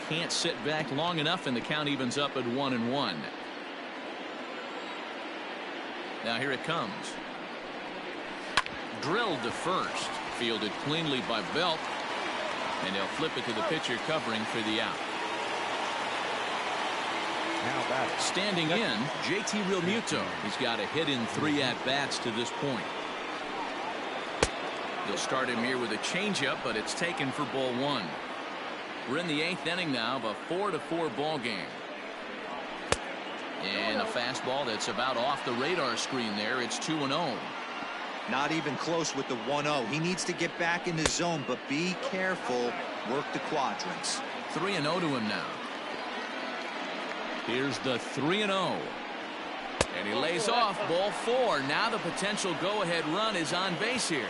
Speaker 1: Can't sit back long enough, and the count evens up at 1-1. Now here it comes. Drilled to first. Fielded cleanly by Belt. And he'll flip it to the pitcher covering for the out. Standing in, JT Realmuto. He's got a hit in 3 at-bats to this point. They'll start him here with a changeup, but it's taken for ball 1. We're in the 8th inning now of a 4-4 ball game. And a fastball that's about off the radar screen there. It's 2-0.
Speaker 4: Not even close with the 1-0. He needs to get back in the zone, but be careful. Work the quadrants.
Speaker 1: 3-0 to him now. Here's the 3-0. And he lays off ball 4. Now the potential go-ahead run is on base here.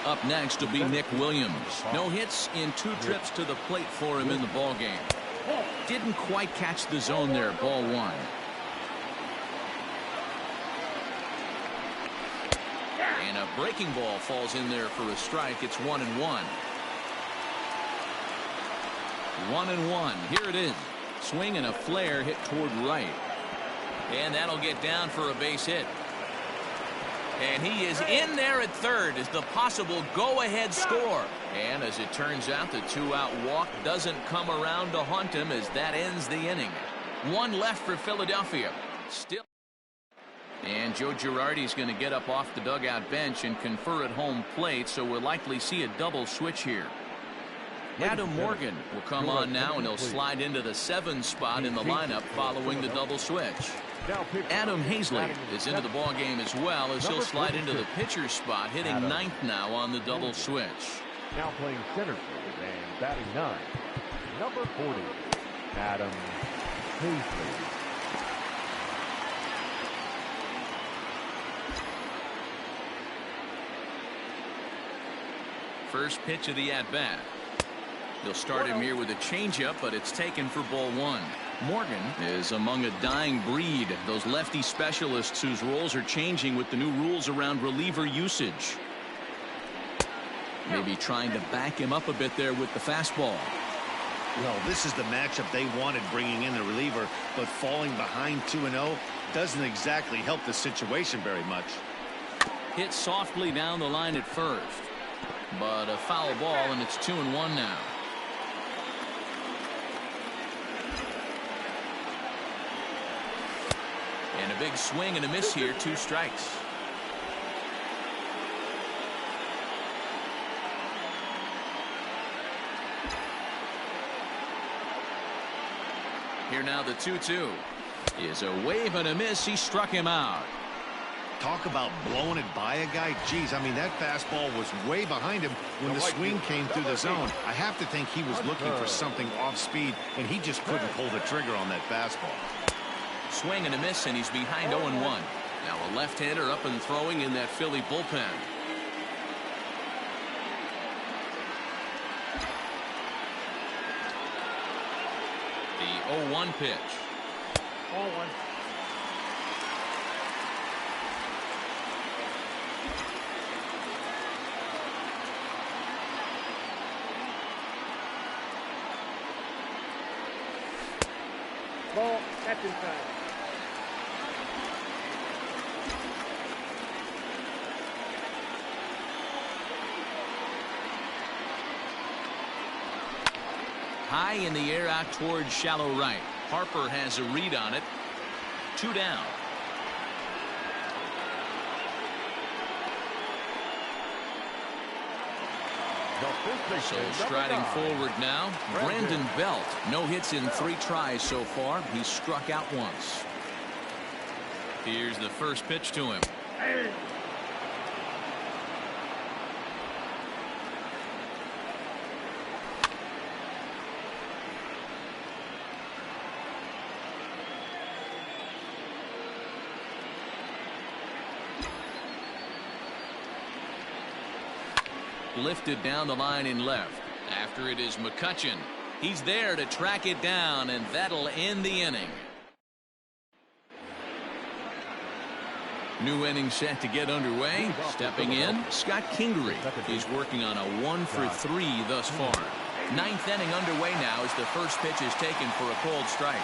Speaker 1: Up next will be Nick Williams. No hits in 2 trips to the plate for him in the ball game. Didn't quite catch the zone there. Ball 1. And a breaking ball falls in there for a strike. It's 1-1. 1-1. Here it is. Swing and a flare hit toward right. And that'll get down for a base hit. And he is in there at third as the possible go-ahead score. And as it turns out, the 2-out walk doesn't come around to haunt him as that ends the inning. 1 left for Philadelphia. Still. And Joe Girardi's going to get up off the dugout bench and confer at home plate, so we'll likely see a double switch here. Adam Morgan will come on now, and he'll slide into the 7 spot in the lineup following the double switch. Adam Hazley is into the ball game as well, as he'll slide into the pitcher's spot, hitting 9th now on the double switch.
Speaker 3: Now playing center field and batting 9, number 40, Adam Hazley.
Speaker 1: First pitch of the at-bat. They'll start him here with a changeup, but it's taken for ball 1. Morgan is among a dying breed, those lefty specialists whose roles are changing with the new rules around reliever usage. Maybe trying to back him up a bit there with the fastball.
Speaker 2: Well, this is the matchup they wanted, bringing in the reliever, but falling behind 2-0 doesn't exactly help the situation very much.
Speaker 1: Hit softly down the line at first, but a foul ball, and it's 2-1 now. And a big swing and a miss here, 2 strikes. Here now the 2-2 is a wave and a miss. He struck him out.
Speaker 2: Talk about blowing it by a guy. Geez, I mean, that fastball was way behind him when the swing came through the zone. I have to think he was looking for something off speed, and he just couldn't pull the trigger on that fastball.
Speaker 1: Swing and a miss, and he's behind 0-1. Now a left-hander up and throwing in that Philly bullpen. The 0-1 pitch.
Speaker 5: 0-1. Ball, that's inside.
Speaker 1: High in the air out towards shallow right. Harper has a read on it. 2 down. So striding forward now, Brandon Belt. No hits in 3 tries so far. He's struck out once. Here's the first pitch to him. Lifted down the line in left. After it is McCutchen. He's there to track it down, and that'll end the inning. New inning set to get underway. Stepping in, Scott Kingery. He's working on a 1-for-3 thus far. 9th inning underway now as the first pitch is taken for a called strike.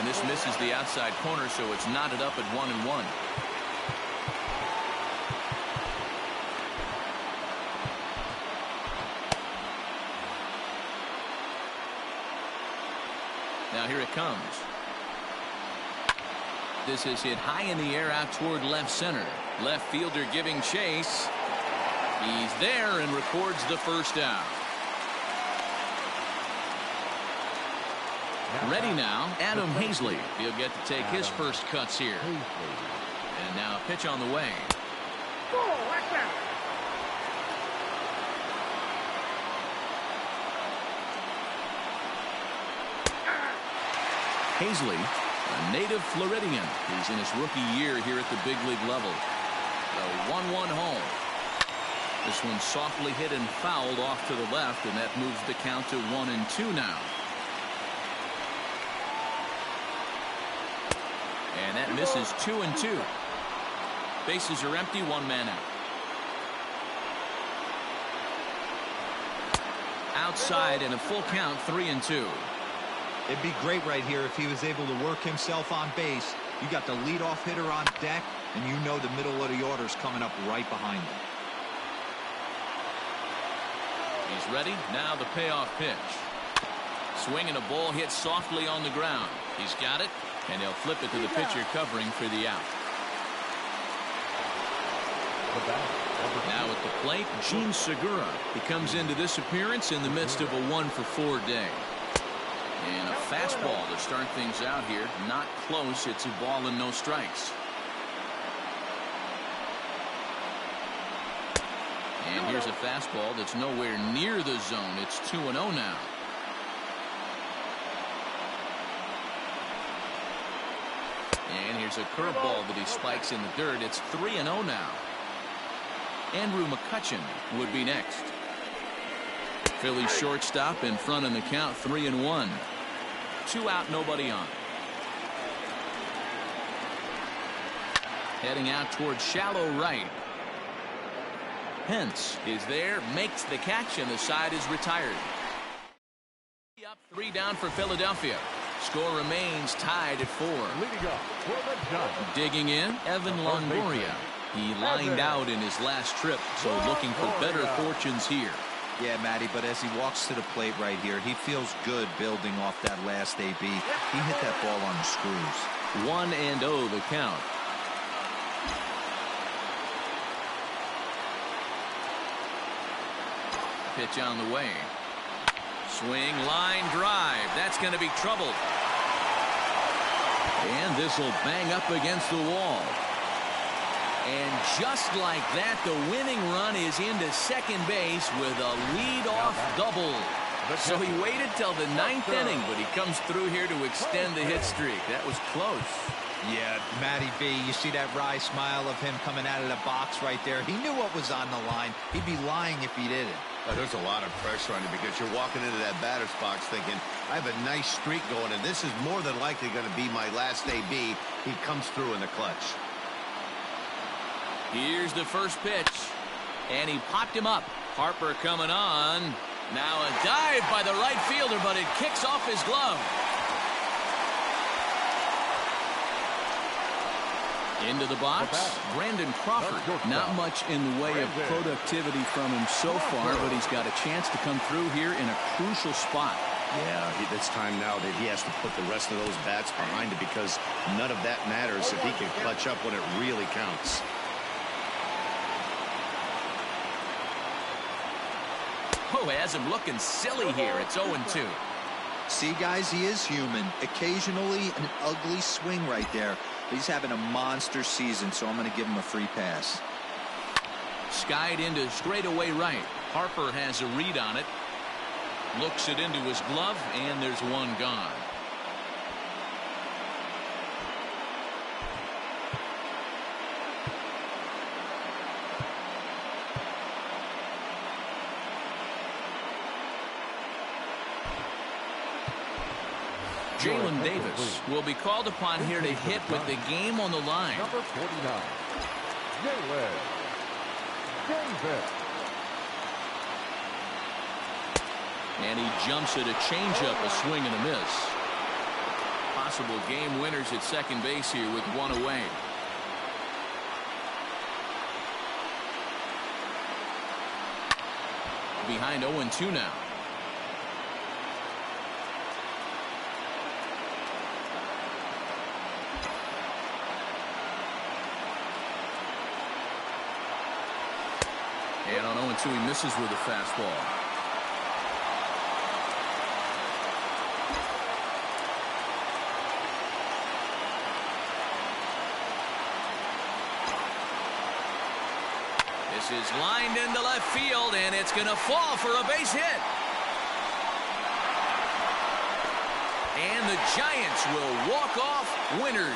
Speaker 1: And this misses the outside corner, so it's knotted up at 1-1. Now here it comes. This is hit high in the air out toward left center. Left fielder giving chase. He's there and records the first out. Ready now, Adam Hazley. He'll get to take his first cuts here. And now a pitch on the way. Hazley, a native Floridian. He's in his rookie year here at the big league level. The 1-1 home. This one softly hit and fouled off to the left, and that moves the count to 1-2 now. And that misses 2-2. Bases are empty, one man out. Outside and a full count, 3-2.
Speaker 4: It'd be great right here if he was able to work himself on base. You got the leadoff hitter on deck, and you know the middle of the order's coming up right behind him.
Speaker 1: He's ready. Now the payoff pitch. Swinging a ball hit softly on the ground. He's got it, and he'll flip it to the pitcher covering for the out. Now at the plate, Gene Segura. He comes into this appearance in the midst of a 1-for-4 day. And a fastball to start things out here. Not close. It's a ball and no strikes. And here's a fastball that's nowhere near the zone. It's 2-0 now. And here's a curveball that he spikes in the dirt. It's 3-0 now. Andrew McCutchen would be next. Phillies shortstop in front in the count, 3-1. 2 out, nobody on. Heading out towards shallow right. Hence is there, makes the catch, and the side is retired. Up 3 down for Philadelphia. Score remains tied at 4.
Speaker 3: Leading up for the Giants.
Speaker 1: Digging in, Evan Longoria. He lined out in his last trip, so looking for better fortunes here.
Speaker 4: Yeah, Matty, but as he walks to the plate right here, he feels good building off that last AB. He hit that ball on the screws.
Speaker 1: 1-0 the count. Pitch on the way. Swing, line, drive. That's going to be trouble. And this will bang up against the wall. And just like that, the winning run is into second base with a lead-off double. So he waited till the 9th inning, but he comes through here to extend the hit streak. That was close.
Speaker 4: Yeah, Matty B, you see that wry smile of him coming out of the box right there. He knew what was on the line. He'd be lying if he didn't.
Speaker 2: There's a lot of pressure on you because you're walking into that batter's box thinking, I have a nice streak going, and this is more than likely going to be my last AB. He comes through in the clutch.
Speaker 1: Here's the first pitch, and he popped him up. Harper coming on. Now a dive by the right fielder, but it kicks off his glove. Into the box, Brandon Crawford. Not much in the way of productivity from him so far, but he's got a chance to come through here in a crucial spot.
Speaker 2: Yeah, it's time now that he has to put the rest of those bats behind it because none of that matters if he can clutch up when it really counts.
Speaker 1: Oh, has him looking silly here. It's 0-2.
Speaker 4: See, guys, he is human. Occasionally an ugly swing right there. He's having a monster season, so I'm going to give him a free pass.
Speaker 1: Skied into straightaway right. Harper has a read on it. Looks it into his glove, and there's one gone. Jalen Davis will be called upon here to hit with the game on the line.
Speaker 3: Number 49, Jalen Davis.
Speaker 1: And he jumps at a changeup, a swing and a miss. possible game winners at second base here with one away. Behind 0-2 now. And on 0-2 he misses with a fastball. This is lined into left field, and it's going to fall for a base hit. And the Giants will walk off winners.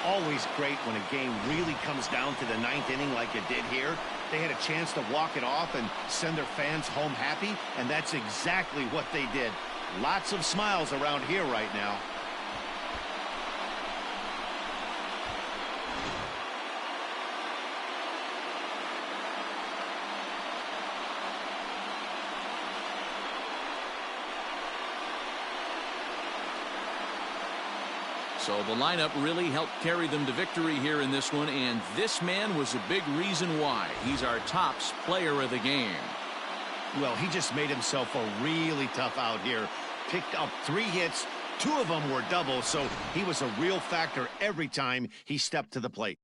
Speaker 2: Always great when a game really comes down to the ninth inning like it did here. They had a chance to walk it off and send their fans home happy, and that's exactly what they did. Lots of smiles around here right now.
Speaker 1: So the lineup really helped carry them to victory here in this one, and this man was a big reason why. He's our tops player of the game.
Speaker 2: Well, he just made himself a really tough out here. Picked up 3 hits, 2 of them were doubles, so he was a real factor every time he stepped to the plate.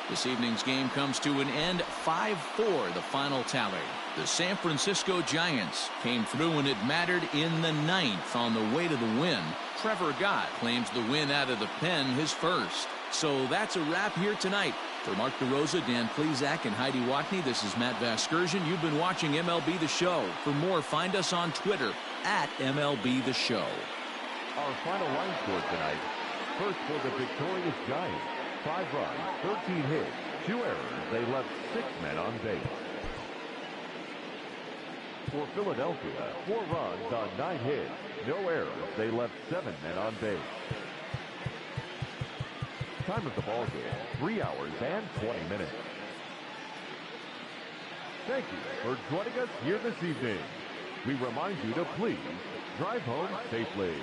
Speaker 1: This evening's game comes to an end 5-4 the final tally. The San Francisco Giants came through when it mattered in the 9th on the way to the win. Trevor Gott claims the win out of the pen, his first. So that's a wrap here tonight. For Mark DeRosa, Dan Plesac, and Heidi Watney, this is Matt Vasgersian. You've been watching MLB The Show. For more, find us on Twitter at MLB The Show.
Speaker 3: Our final line score tonight. First for the victorious Giants. 5 runs, 13 hits, 2 errors. They left 6 men on base. For Philadelphia, 4 runs on 9 hits, no errors. They left 7 men on base. Time of the ball game, 3 hours and 20 minutes. Thank you for joining us here this evening. We remind you to please drive home safely.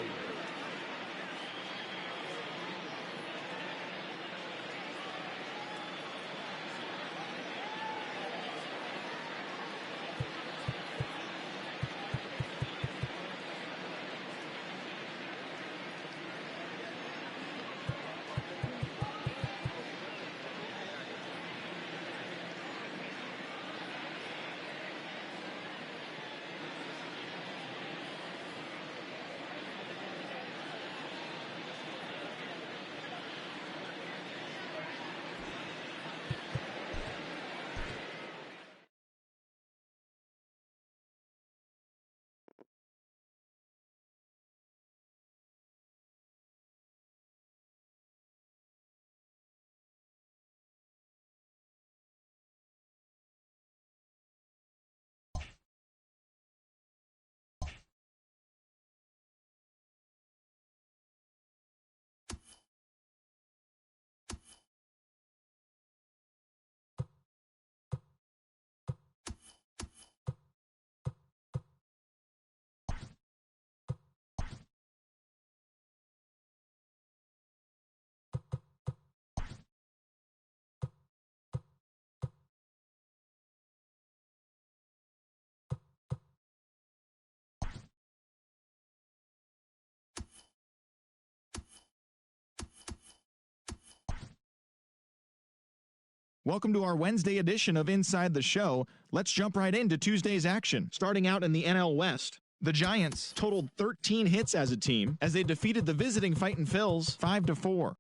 Speaker 7: Welcome to our Wednesday edition of Inside the Show. Let's jump right into Tuesday's action. Starting out in the NL West, the Giants totaled 13 hits as a team as they defeated the visiting Fightin' Phils 5-4.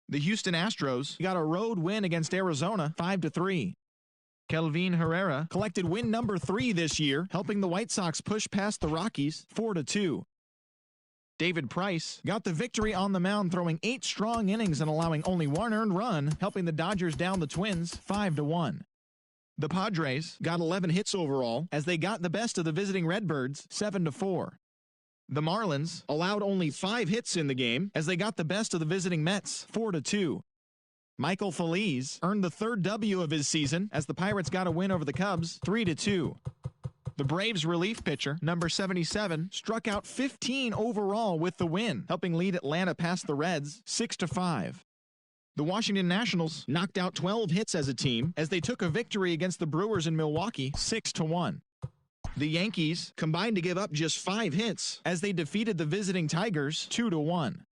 Speaker 7: The Houston Astros got a road win against Arizona 5-3. Kelvin Herrera collected win number 3 this year, helping the White Sox push past the Rockies 4-2. David Price got the victory on the mound, throwing 8 strong innings and allowing only 1 earned run, helping the Dodgers down the Twins 5-1. The Padres got 11 hits overall as they got the best of the visiting Redbirds 7-4. The Marlins allowed only 5 hits in the game as they got the best of the visiting Mets 4-2. Michael Phillies earned the 3rd W of his season as the Pirates got a win over the Cubs 3-2. The Braves relief pitcher, number 77, struck out 15 overall with the win, helping lead Atlanta past the Reds 6-5. The Washington Nationals knocked out 12 hits as a team as they took a victory against the Brewers in Milwaukee 6-1. The Yankees combined to give up just 5 hits as they defeated the visiting Tigers 2-1.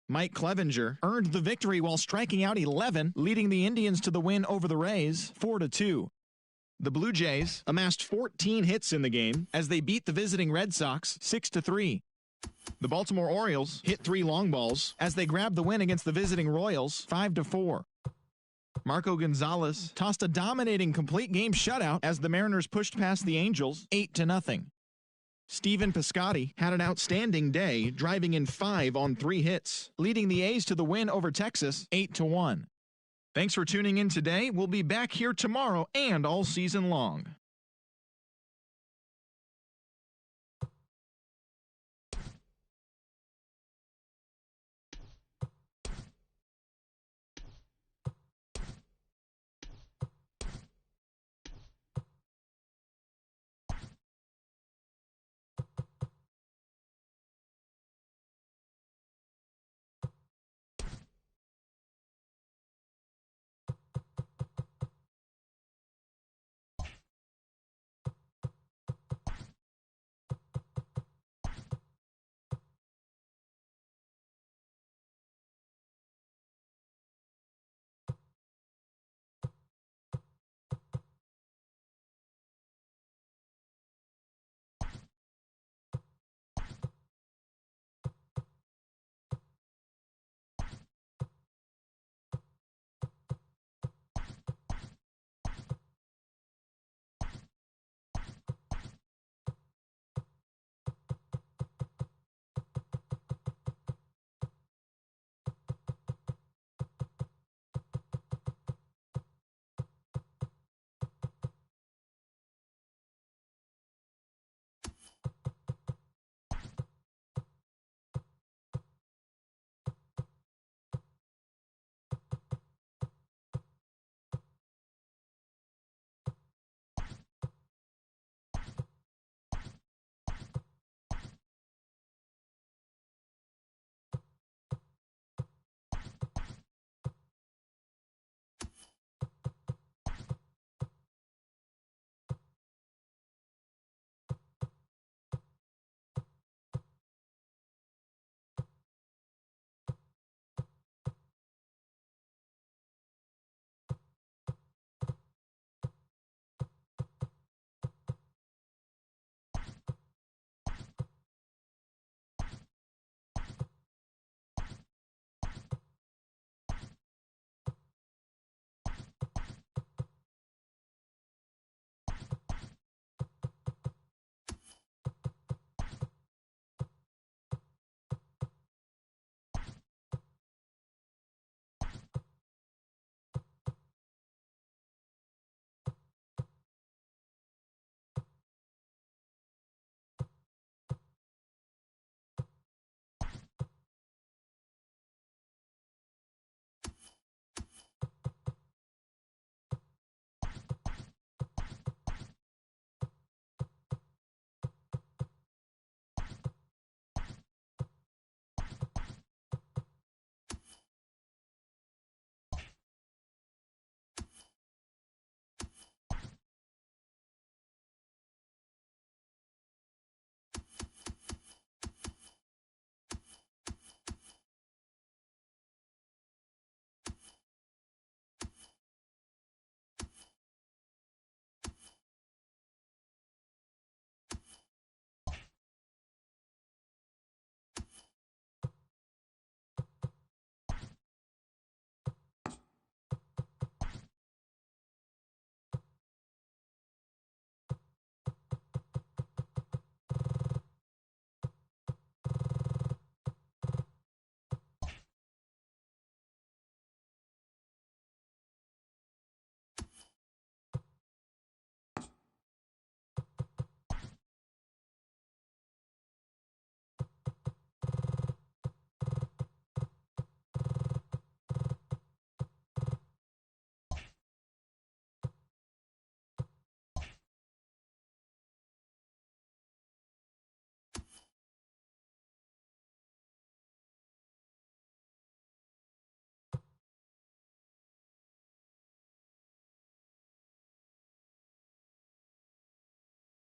Speaker 7: Mike Clevenger earned the victory while striking out 11, leading the Indians to the win over the Rays 4-2. The Blue Jays amassed 14 hits in the game as they beat the visiting Red Sox 6-3. The Baltimore Orioles hit 3 long balls as they grabbed the win against the visiting Royals 5-4. Marco Gonzalez tossed a dominating complete game shutout as the Mariners pushed past the Angels 8-0. Stephen Piscotty had an outstanding day, driving in 5 on 3 hits, leading the A's to the win over Texas 8-1. Thanks for tuning in today. We'll be back here tomorrow and all season long.